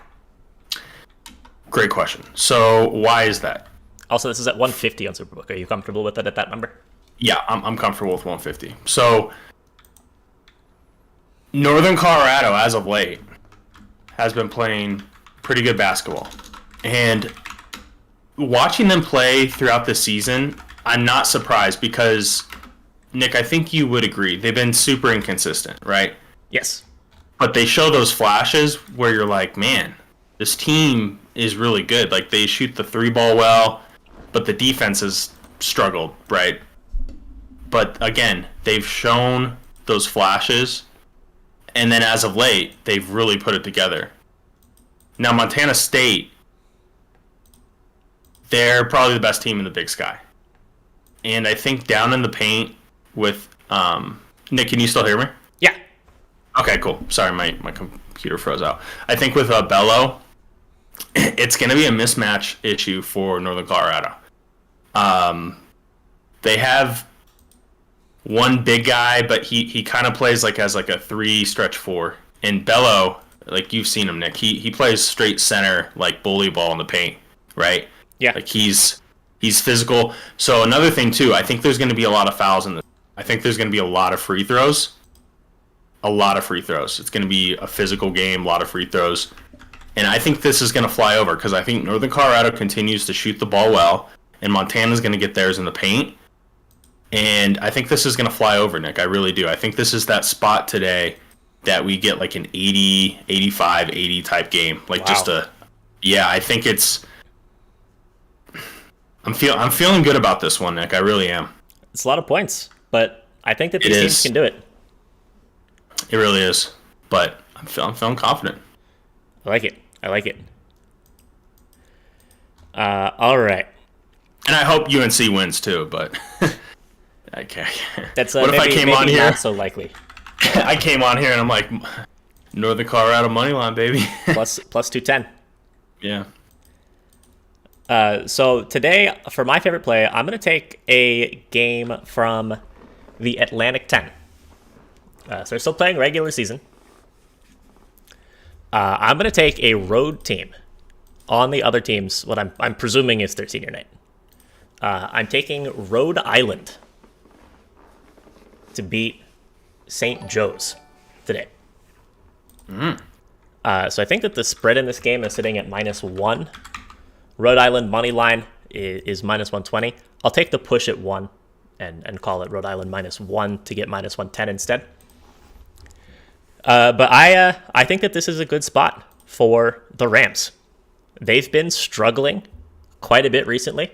Great question. So why is that? Also, this is at 150 on Superbook. Are you comfortable with it at that number? Yeah, I'm comfortable with 150. So Northern Colorado, as of late, has been playing pretty good basketball. And watching them play throughout the season, I'm not surprised because, Nick, I think you would agree, they've been super inconsistent, right? Yes. But they show those flashes where you're like, man, this team is really good. Like, they shoot the 3-ball well, but the defense has struggled, right? But again, they've shown those flashes, and then as of late, they've really put it together. Now, Montana State, they're probably the best team in the Big Sky. And I think down in the paint with Nick, can you still hear me? Yeah. Okay, cool. Sorry, my computer froze out. I think with Bello, it's going to be a mismatch issue for Northern Colorado. They have one big guy, but he kind of plays as a 3 stretch 4. And Bello, like you've seen him, Nick, he plays straight center, like bully ball in the paint, right? Yeah. Like he's physical. So another thing too, I think there's going to be a lot of fouls in this. I think there's going to be a lot of free throws. A lot of free throws. It's going to be a physical game, a lot of free throws. And I think this is going to fly over because I think Northern Colorado continues to shoot the ball well, and Montana's going to get theirs in the paint. And I think this is going to fly over, Nick. I really do. I think this is that spot today that we get like an 80, 85, 80 type game. Like Wow. I think it's... I'm feeling good about this one, Nick. I really am. It's a lot of points, but I think that It these teams is. can do it. It really is. But I'm feeling confident. I like it. All right. And I hope UNC wins too, but okay. That's what if I came on here? Not so likely. I came on here and I'm like, Northern Colorado money line, baby. plus 210. Yeah. So today, for my favorite play, I'm going to take a game from the Atlantic 10. So they're still playing regular season. I'm going to take a road team on the other teams, what I'm presuming is their senior night. I'm taking Rhode Island to beat St. Joe's today. So I think that the spread in this game is sitting at -1. Rhode Island money line is -120. I'll take the push at 1 and call it Rhode Island -1 to get -110 instead. But I think that this is a good spot for the Rams. They've been struggling quite a bit recently.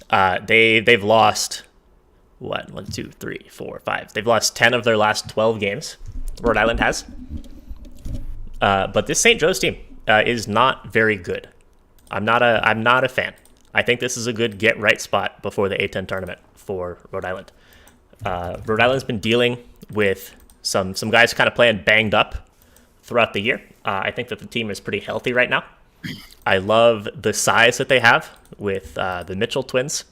They've lost what 1, 2, 3, 4, 5. They've lost 10 of their last 12 games. Rhode Island has. But this St. Joe's team is not very good. I'm not a fan. I think this is a good get right spot before the A10 tournament for Rhode Island. Rhode Island's been dealing with some guys kind of playing banged up throughout the year. I think that the team is pretty healthy right now. I love the size that they have with the Mitchell twins.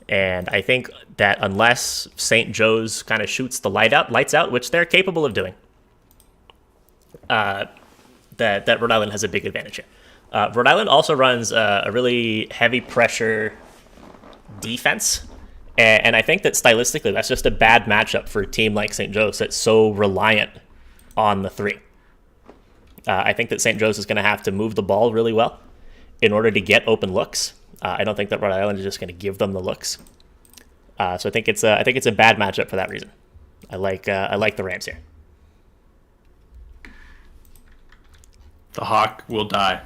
And I think that unless St. Joe's kind of shoots the lights out, which they're capable of doing, that Rhode Island has a big advantage here. Rhode Island also runs a really heavy pressure defense. And I think that stylistically, that's just a bad matchup for a team like St. Joe's that's so reliant on the 3. I think that St. Joe's is going to have to move the ball really well in order to get open looks. I don't think that Rhode Island is just going to give them the looks. So I think it's a bad matchup for that reason. I like the Rams here. The Hawk will die.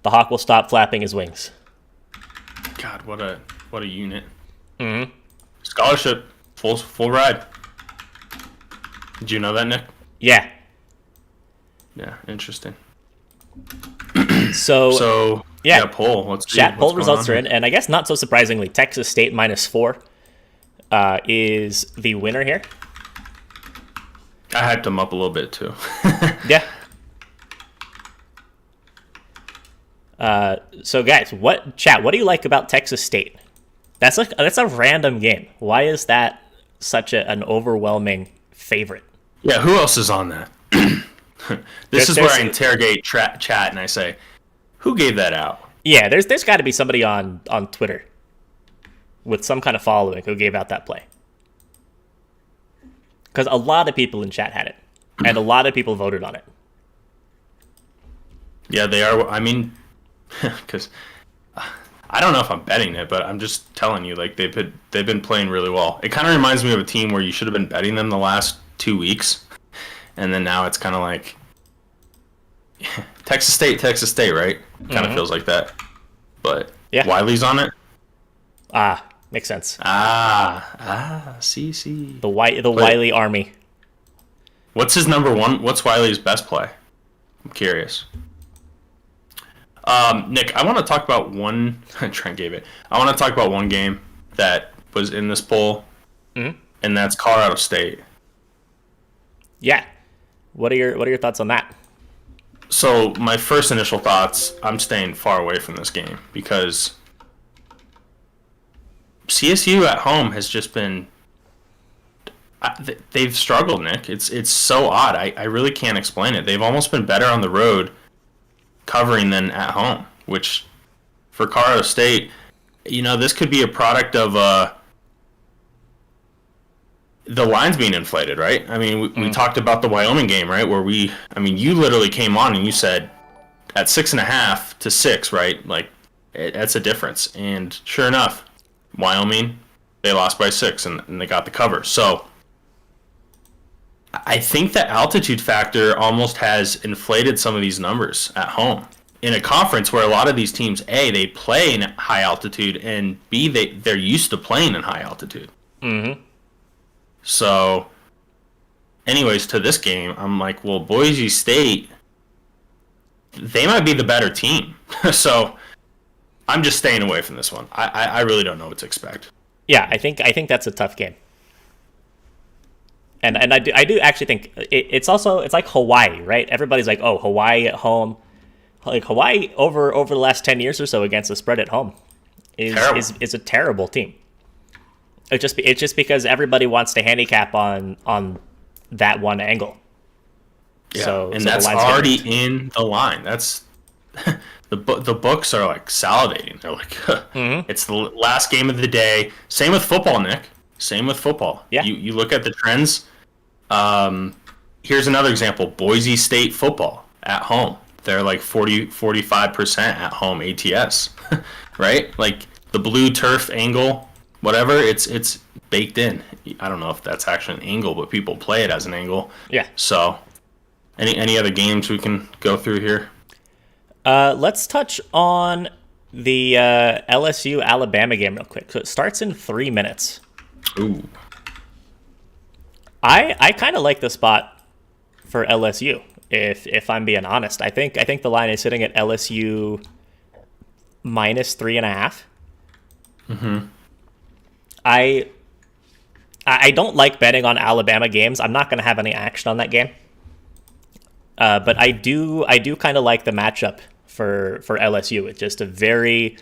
The Hawk will stop flapping his wings. God, what a unit. Mm-hmm. Scholarship, full ride. Did you know that, Nick? Yeah. Yeah, interesting. So yeah, poll. Let's see chat poll what's going results on are in, and I guess not so surprisingly, Texas State -4 is the winner here. I hyped them up a little bit too. Yeah. So guys, what do you like about Texas State? That's a random game. Why is that such an overwhelming favorite? Yeah, who else is on that? This is where I interrogate chat and I say, who gave that out? Yeah, there's got to be somebody on Twitter with some kind of following who gave out that play. Because a lot of people in chat had it, and a lot of people voted on it. Yeah, they are. I mean, because I don't know if I'm betting it, but I'm just telling you, like they've been playing really well. It kind of reminds me of a team where you should have been betting them the last 2 weeks, and then now it's kind of like Texas State, right? Kind of feels like that. But yeah, Wiley's on it. Makes sense. See. The Wiley Army. What's his number one? What's Wiley's best play? I'm curious. Nick, I want to talk about one. Trent gave it. I want to talk about one game that was in this poll, and that's Colorado State. Yeah. What are your thoughts on that? So my first initial thoughts, I'm staying far away from this game because CSU at home has just been. They've struggled, Nick. It's so odd. I really can't explain it. They've almost been better on the road covering than at home, which for Colorado State, this could be a product of the line's being inflated, right? I mean, we talked about the Wyoming game, right? Where you literally came on and you said at 6.5 to 6, right? Like, that's a difference. And sure enough, Wyoming, they lost by 6 and they got the cover. So I think the altitude factor almost has inflated some of these numbers at home. In a conference where a lot of these teams, A, they play in high altitude, and B, they're used to playing in high altitude. Mm-hmm. So, anyways, to this game, I'm like, well, Boise State, they might be the better team. So, I'm just staying away from this one. I really don't know what to expect. Yeah, I think that's a tough game. And I do actually think it's like Hawaii, right? Everybody's like, oh, Hawaii at home. Like Hawaii over the last 10 years or so against the spread at home is a terrible team. It's just because everybody wants to handicap on that one angle. Yeah, so that's the line's already in the line. That's the books are like salivating. They're like, it's the last game of the day. Same with football, Nick. Same with football. Yeah. You look at the trends. Here's another example: Boise State football at home. They're like 45% at home ATS, right? Like the blue turf angle, whatever. It's baked in. I don't know if that's actually an angle, but people play it as an angle. Yeah. So, any other games we can go through here? Let's touch on the LSU Alabama game real quick. So it starts in 3 minutes. Ooh. I kind of like the spot for LSU. If I'm being honest, I think the line is sitting at LSU minus 3.5. Mm-hmm. I don't like betting on Alabama games. I'm not going to have any action on that game. But I do kind of like the matchup for LSU. It's just a very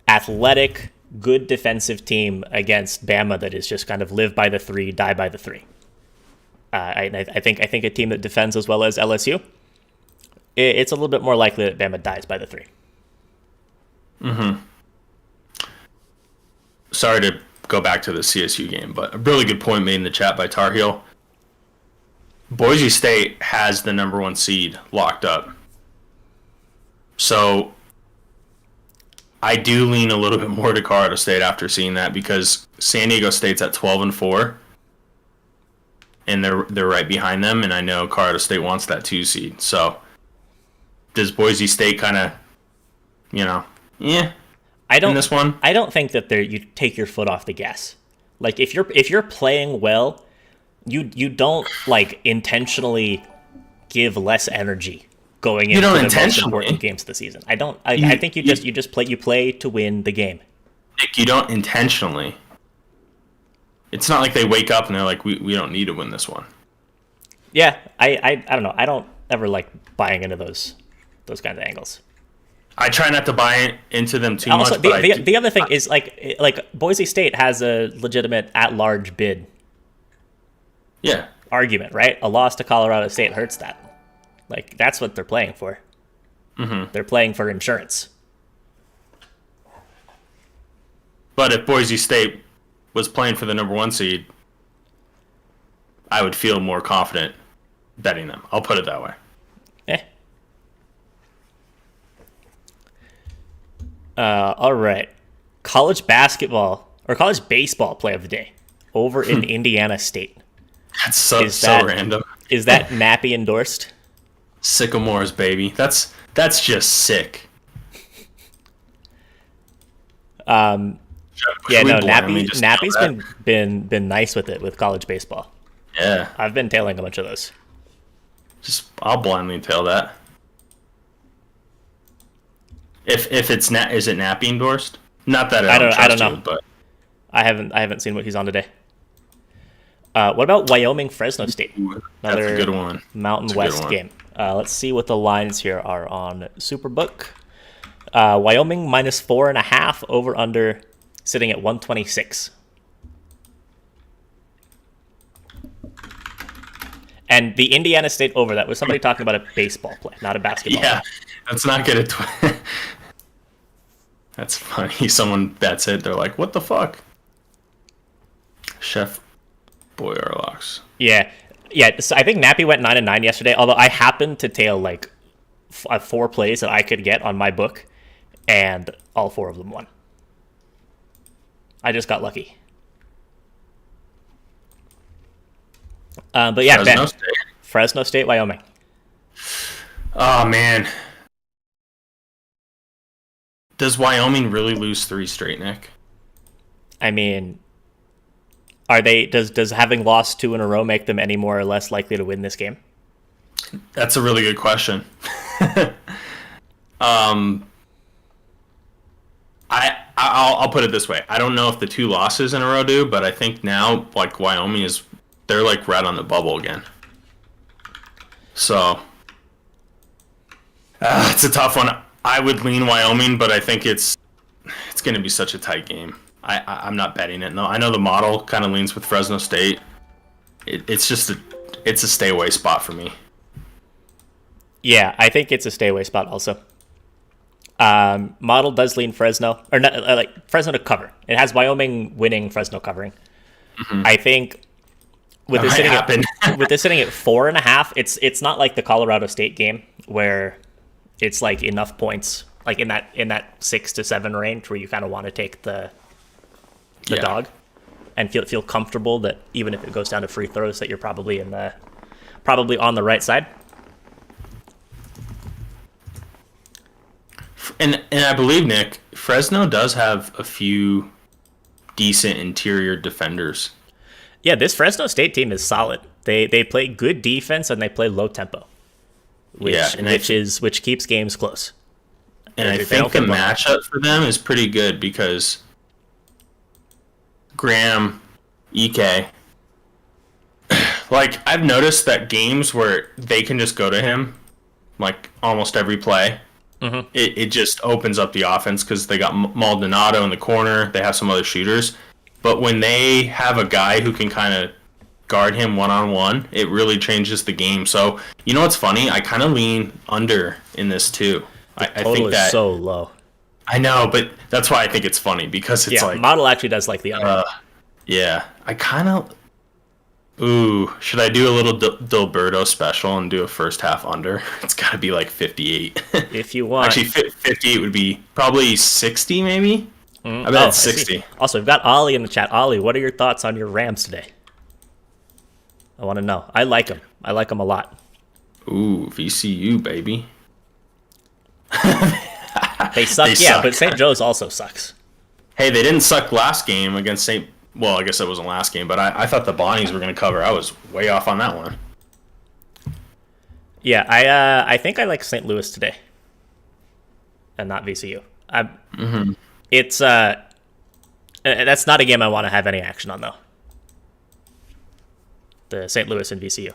athletic, good defensive team against Bama that is just kind of live by the 3, die by the 3. I think a team that defends as well as LSU, it's a little bit more likely that Bama dies by the 3. Mm-hmm. Sorry to go back to the CSU game, but a really good point made in the chat by Tar Heel. Boise State has the number 1 seed locked up. So I do lean a little bit more to Colorado State after seeing that, because San Diego State's at 12-4. And they're right behind them, and I know Colorado State wants that 2 seed. So does Boise State kind of, in this one? I don't think that you take your foot off the gas. Like if you're playing well, you don't like intentionally give less energy going into the most important games of the season. I think you just play to win the game. Nick, you don't intentionally. It's not like they wake up and they're like, we don't need to win this one. Yeah, I don't know. I don't ever like buying into those kinds of angles. I try not to buy into them too also, much. But the other thing is like Boise State has a legitimate at-large bid. Yeah. Argument, right? A loss to Colorado State hurts that. Like that's what they're playing for. Mm-hmm. They're playing for insurance. But if Boise State was playing for the number 1 seed, I would feel more confident betting them. I'll put it that way. All right. College basketball or college baseball play of the day over in Indiana State. That's so random. Is that Nappy endorsed? Sycamores, baby. That's just sick. Nappy's been nice with it with college baseball. Yeah, I've been tailing a bunch of those. I'll blindly tail that. If it's is it Nappy endorsed? Not that I don't know, but I haven't seen what he's on today. What about Wyoming Fresno State? That's a good one. Mountain West game. Let's see what the lines here are on Superbook. Wyoming minus 4.5 over under sitting at 126. And the Indiana State over, that was somebody talking about a baseball play, not a basketball play. That's not good at That's funny. Someone bets it. They're like, what the fuck? Chef Boyarlocks. Yeah. So I think Nappy went 9-9 yesterday, although I happened to tail like 4 plays that I could get on my book, and all 4 of them won. I just got lucky. But yeah, Fresno State, Wyoming. Oh man, does Wyoming really lose 3 straight, Nick? I mean, are they? Does having lost 2 in a row make them any more or less likely to win this game? That's a really good question. I'll put it this way. I don't know if the 2 losses in a row do, but I think now, like, Wyoming they're like right on the bubble again. So it's a tough one. I would lean Wyoming, but I think it's going to be such a tight game. I'm not betting it. No, I know the model kind of leans with Fresno State. It's a stay away spot for me. Yeah, I think it's a stay away spot also. Model does lean Fresno, or not, like Fresno to cover. It has Wyoming winning, Fresno covering. Mm-hmm. I think with this sitting at 4.5, it's not like the Colorado State game where it's like enough points, like in that 6 to 7 range where you kind of want to take the dog and feel comfortable that even if it goes down to free throws that you're probably on the right side. And I believe, Nick, Fresno does have a few decent interior defenders. Yeah, this Fresno State team is solid. They play good defense and they play low tempo, which keeps games close. And I think the matchup for them is pretty good because Graham, Ike, like I've noticed that games where they can just go to him, like almost every play. Mm-hmm. It just opens up the offense because they got Maldonado in the corner. They have some other shooters. But when they have a guy who can kind of guard him one-on-one, it really changes the game. So, you know what's funny? I kind of lean under in this, too. I think that is so low. I know, but that's why I think it's funny because it's like... Model actually does like the under. Yeah. I kind of... Ooh, should I do a little Dilberto special and do a first half under? It's got to be like 58. If you want. Actually, 58 would be probably 60 maybe? I bet it's 60. Also, we've got Ollie in the chat. Ollie, what are your thoughts on your Rams today? I want to know. I like them. I like them a lot. Ooh, VCU, baby. They suck, but St. Joe's also sucks. Hey, they didn't suck last game against Well, I guess it wasn't last game, but I thought the Bonnies were going to cover. I was way off on that one. Yeah, I think I like St. Louis today, and not VCU. It's that's not a game I want to have any action on though. The St. Louis and VCU.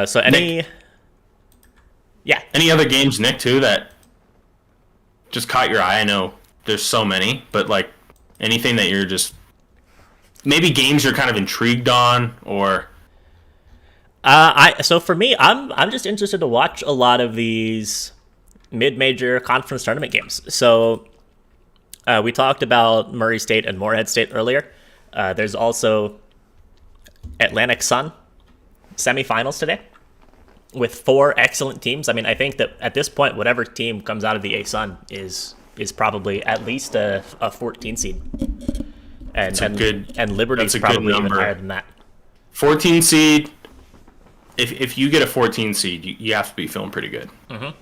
So any other games, Nick, too, that just caught your eye? I know there's so many, but like anything that you're just maybe games you're kind of intrigued on, or so for me, I'm just interested to watch a lot of these mid-major conference tournament games. So we talked about Murray State and Morehead State earlier. There's also Atlantic Sun semifinals today with 4 excellent teams. I mean, I think that at this point, whatever team comes out of the A-Sun is probably at least a 14 seed. And Liberty's probably even higher than that. 14 seed. If you get a 14 seed, you have to be feeling pretty good. Mm-hmm.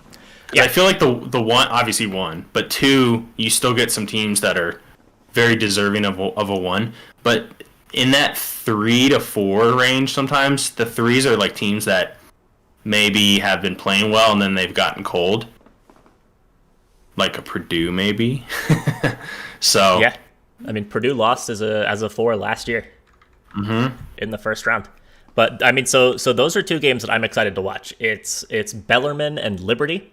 Yeah. I feel like the one, obviously 1, but 2, you still get some teams that are very deserving of a 1. But in that 3 to 4 range, sometimes the 3s are like teams that maybe have been playing well and then they've gotten cold, like a Purdue maybe. So yeah, I mean Purdue lost as a 4 last year in the first round. But I mean, so those are 2 games that I'm excited to watch. It's Bellarmine and Liberty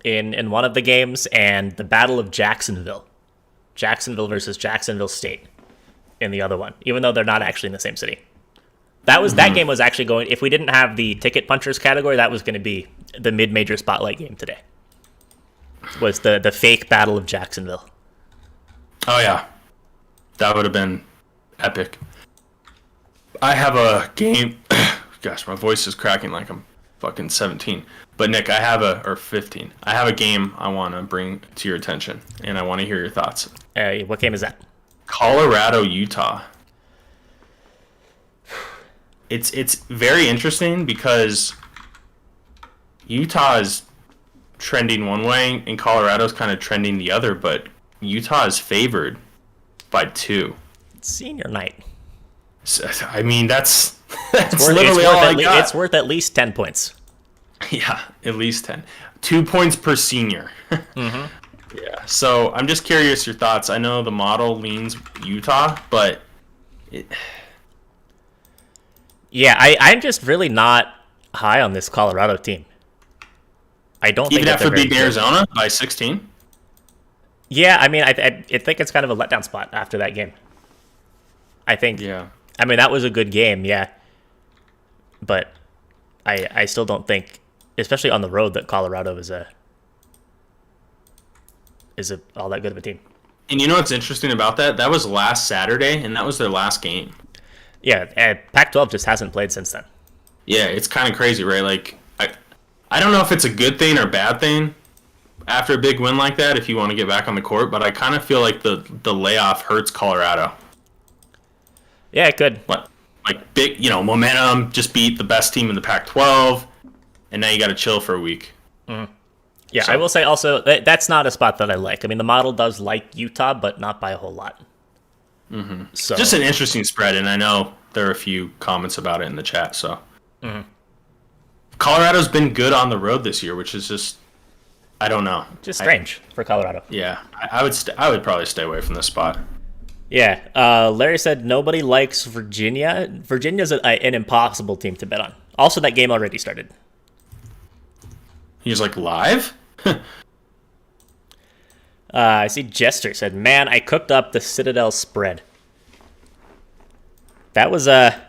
in one of the games, and the Battle of Jacksonville versus Jacksonville State in the other one, even though they're not actually in the same city. That game was actually going, if we didn't have the ticket punchers category, that was going to be the mid-major spotlight game today. Was the fake Battle of Jacksonville. Oh yeah, that would have been epic. I have a game. Gosh, my voice is cracking like I'm fucking 17. But Nick, or 15. I have a game I want to bring to your attention, and I want to hear your thoughts. What game is that? Colorado, Utah. It's very interesting because Utah is trending one way and Colorado's kind of trending the other, but Utah is favored by 2. Senior night. I mean, that's literally all I got. It's worth at least 10 points. Yeah, at least 10. 2 points per senior. Yeah. So I'm just curious your thoughts. I know the model leans Utah, but Yeah, I'm just really not high on this Colorado team. I don't think even that they're after very beating good. Arizona by 16. Yeah, I mean, I think it's kind of a letdown spot after that game. I think. Yeah. I mean, that was a good game, yeah. But I still don't think, especially on the road, that Colorado is a all that good of a team. And you know what's interesting about that? That was last Saturday, and that was their last game. Yeah, Pac-12 just hasn't played since then. Yeah, it's kind of crazy, right? Like, I don't know if it's a good thing or bad thing after a big win like that if you want to get back on the court, but I kind of feel like the layoff hurts Colorado. Yeah, it could. Like big, momentum, just beat the best team in the Pac-12, and now you got to chill for a week. Yeah, So- I will say also that's not a spot that I like. I mean, the model does like Utah, but not by a whole lot. So Just an interesting spread, and I know there are a few comments about it in the chat. So, Colorado's been good on the road this year, which is just, I don't know, just strange for Colorado. Yeah, I would probably stay away from this spot. Yeah, Larry said nobody likes Virginia. Virginia's an impossible team to bet on. Also, that game already started. He's like live. I see Jester said, "Man, I cooked up the Citadel spread." That was a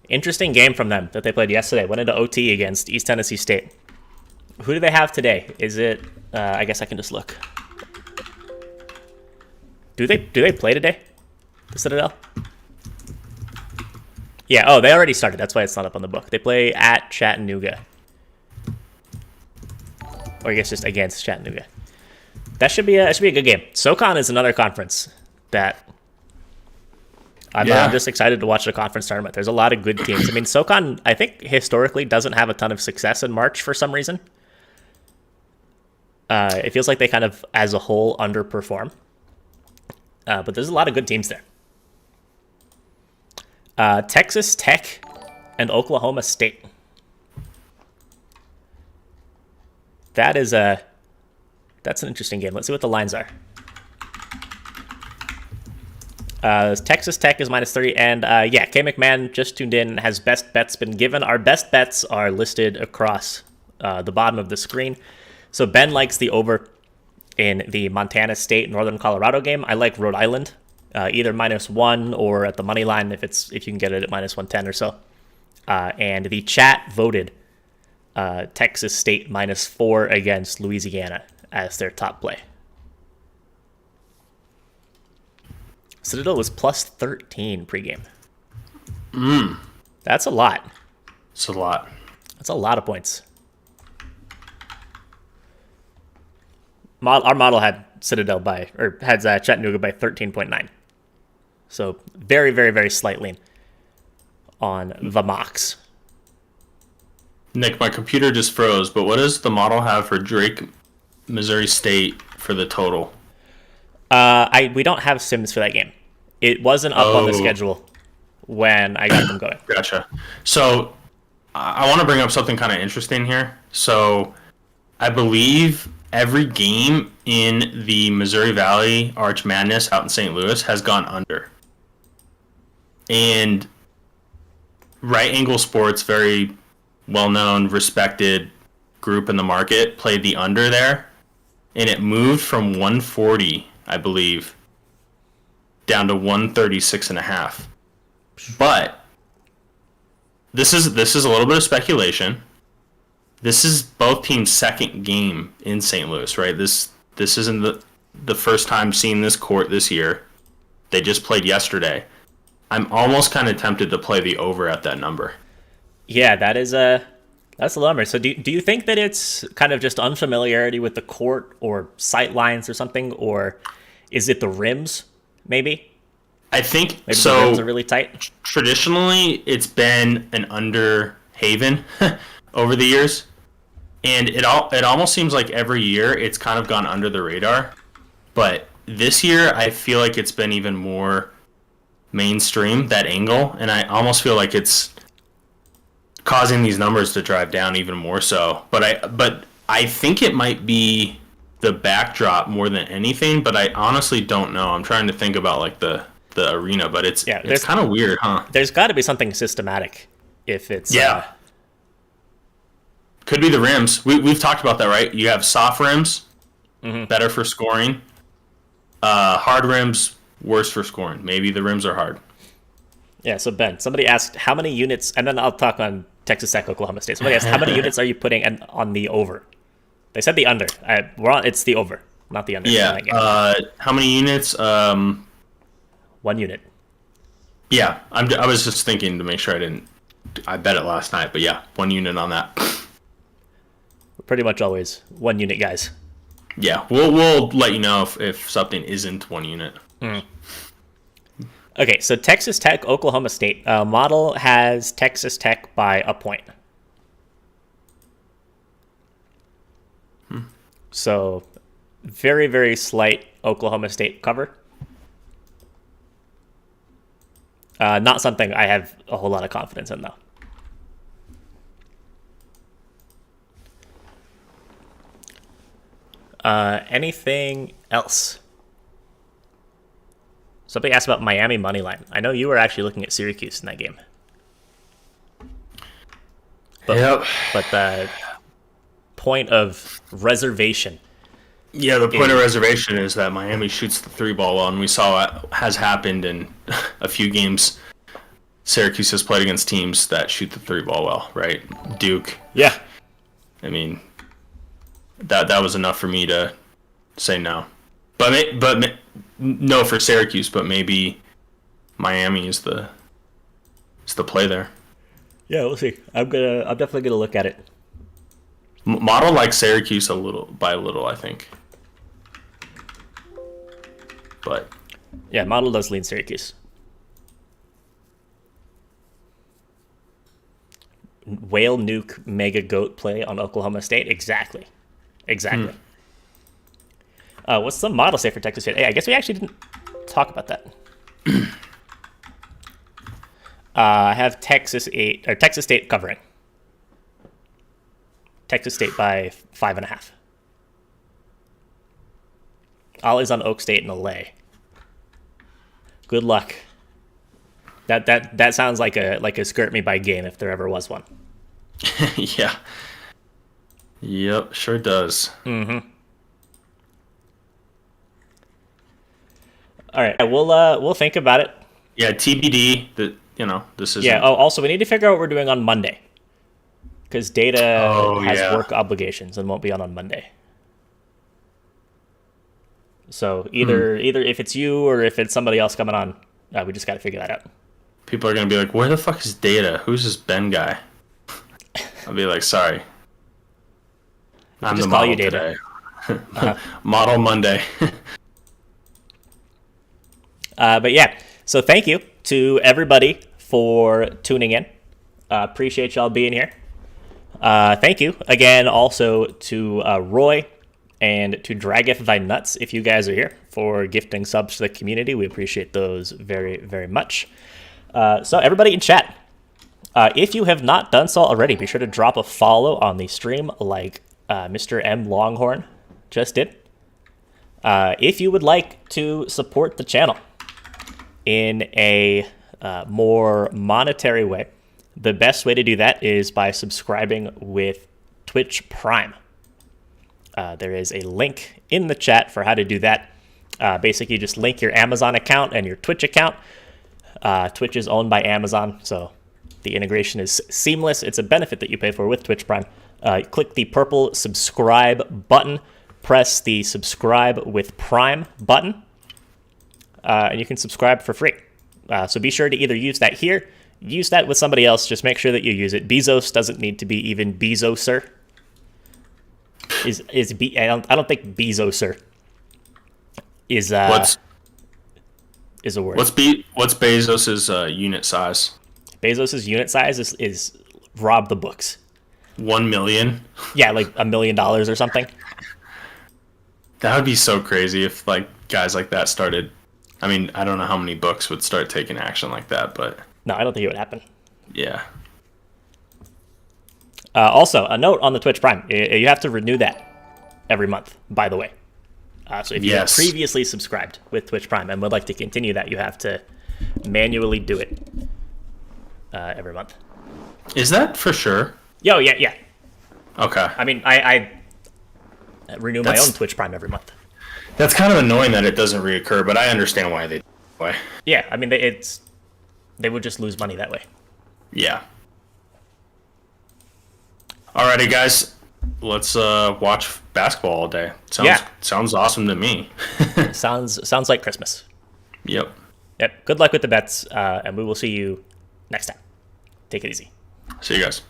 interesting game from them that they played yesterday. Went into OT against East Tennessee State. Who do they have today? Is it? I guess I can just look. Do they play today? The Citadel? Yeah. Oh, they already started. That's why it's not up on the book. They play at Chattanooga, or I guess just against Chattanooga. That should be a good game. SoCon is another conference that I'm just excited to watch the conference tournament. There's a lot of good teams. I mean, SoCon, I think historically doesn't have a ton of success in March for some reason. It feels like they kind of, as a whole, underperform. But there's a lot of good teams there. Texas Tech and Oklahoma State. That's an interesting game. Let's see what the lines are. Texas Tech is -3, and K. McMahon just tuned in. Has best bets been given? Our best bets are listed across the bottom of the screen. So Ben likes the over in the Montana State Northern Colorado game. I like Rhode Island, either -1 or at the money line if you can get it at -110 or so. And the chat voted Texas State -4 against Louisiana as their top play. Citadel was +13 pregame. That's a lot. It's a lot. That's a lot of points. Our model had Citadel had Chattanooga by 13.9. So very, very, very slight lean on the mocks. Nick, my computer just froze, but what does the model have for Drake, Missouri State for the total? We don't have sims for that game. It wasn't up on the schedule when I got them going. Gotcha. So I want to bring up something kind of interesting here. So I believe every game in the Missouri Valley Arch Madness out in St. Louis has gone under. And Right Angle Sports, very well-known, respected group in the market, played the under there. And it moved from 140, I believe, down to 136.5. But this is a little bit of speculation. This is both teams' second game in St. Louis, right? This isn't the first time seeing this court this year. They just played yesterday. I'm almost kind of tempted to play the over at that number. Yeah, that's a number. So do you think that it's kind of just unfamiliarity with the court or sight lines or something, or is it the rims? Maybe I think maybe so. The rims are really tight. Traditionally, it's been an under haven over the years, and it almost seems like every year it's kind of gone under the radar. But this year, I feel like it's been even more mainstream, that angle, and I almost feel like it's causing these numbers to drive down even more so. But I think it might be the backdrop more than anything. But I honestly don't know. I'm trying to think about like the arena, but it's kind of weird, huh? There's got to be something systematic if it's could be the rims. We've talked about that, right? You have soft rims, better for scoring. Hard rims, worse for scoring. Maybe the rims are hard. Yeah, so Ben, somebody asked how many units, and then I'll talk on Texas Tech, Oklahoma State. Somebody asked how many units are you putting on the over? They said the under. It's the over, not the under. Yeah. How many units? 1 unit. Yeah, I was just thinking to make sure I bet it last night, but yeah, 1 unit on that. We're pretty much always 1 unit guys. Yeah, we'll let you know if something isn't 1 unit. Okay, so Texas Tech, Oklahoma State. Model has Texas Tech by a point. So very, very slight Oklahoma State cover. Not something I have a whole lot of confidence in, though. Anything else? Somebody asked about Miami money line. I know you were actually looking at Syracuse in that game. But the point of reservation. Yeah, the point of reservation is that Miami shoots the 3-ball well, and we saw it has happened in a few games. Syracuse has played against teams that shoot the 3-ball well, right? Duke. Yeah. I mean, that was enough for me to say no. But no for Syracuse, but maybe Miami is the play there. Yeah, we'll see. I'm definitely gonna look at it. Model like Syracuse by a little, I think. But yeah, model does lean Syracuse. Whale nuke mega goat play on Oklahoma State. Exactly. What's the model say for Texas State? Hey, I guess we actually didn't talk about that. I have Texas State covering. Texas State by 5.5. Ollie's on Oak State and a lay. Good luck. That sounds like a skirt me by game if there ever was one. Yeah. Yep, sure does. Mm-hmm. All right, we'll think about it. Yeah, TBD. This is. Yeah. Oh, also, we need to figure out what we're doing on Monday, because Data has work obligations and won't be on Monday. So either if it's you or if it's somebody else coming on, we just got to figure that out. People are gonna be like, "Where the fuck is Data? Who's this Ben guy?" I'll be like, "Sorry, I'm just the call model you Data. today." Model Monday. But yeah, so thank you to everybody for tuning in. Appreciate y'all being here. Thank you again also to Roy and to Drageth Thy Nuts, if you guys are here, for gifting subs to the community. We appreciate those very, very much. So everybody in chat, if you have not done so already, be sure to drop a follow on the stream like Mr. M. Longhorn just did. If you would like to support the channel in a more monetary way, the best way to do that is by subscribing with Twitch Prime. There is a link in the chat for how to do that. Basically, just link your Amazon account and your Twitch account. Twitch is owned by Amazon, so the integration is seamless. It's a benefit that you pay for with Twitch Prime. Click the purple subscribe button, press the subscribe with Prime button, and you can subscribe for free. So be sure to either use that here, use that with somebody else. Just make sure that you use it. Bezos doesn't need to be even Bezoser. I don't think Bezoser is a word. What's Bezos's unit size? Bezos's unit size is rob the books. 1 million? Yeah, like $1 million or something. That would be so crazy if like guys like that started. I mean, I don't know how many books would start taking action like that, but No, I don't think it would happen. yeah. Also, a note on the Twitch Prime. You have to renew that every month, by the way. So if you have previously subscribed with Twitch Prime and would like to continue that, you have to manually do it every month. Is that for sure? Yo, yeah. Okay. I mean, I renew my own Twitch Prime every month. That's kind of annoying that it doesn't reoccur, but I understand why they do it that way. Yeah, I mean, they would just lose money that way. Yeah. Alrighty, guys. Let's watch basketball all day. Sounds awesome to me. Sounds like Christmas. Yep. Good luck with the bets, and we will see you next time. Take it easy. See you guys.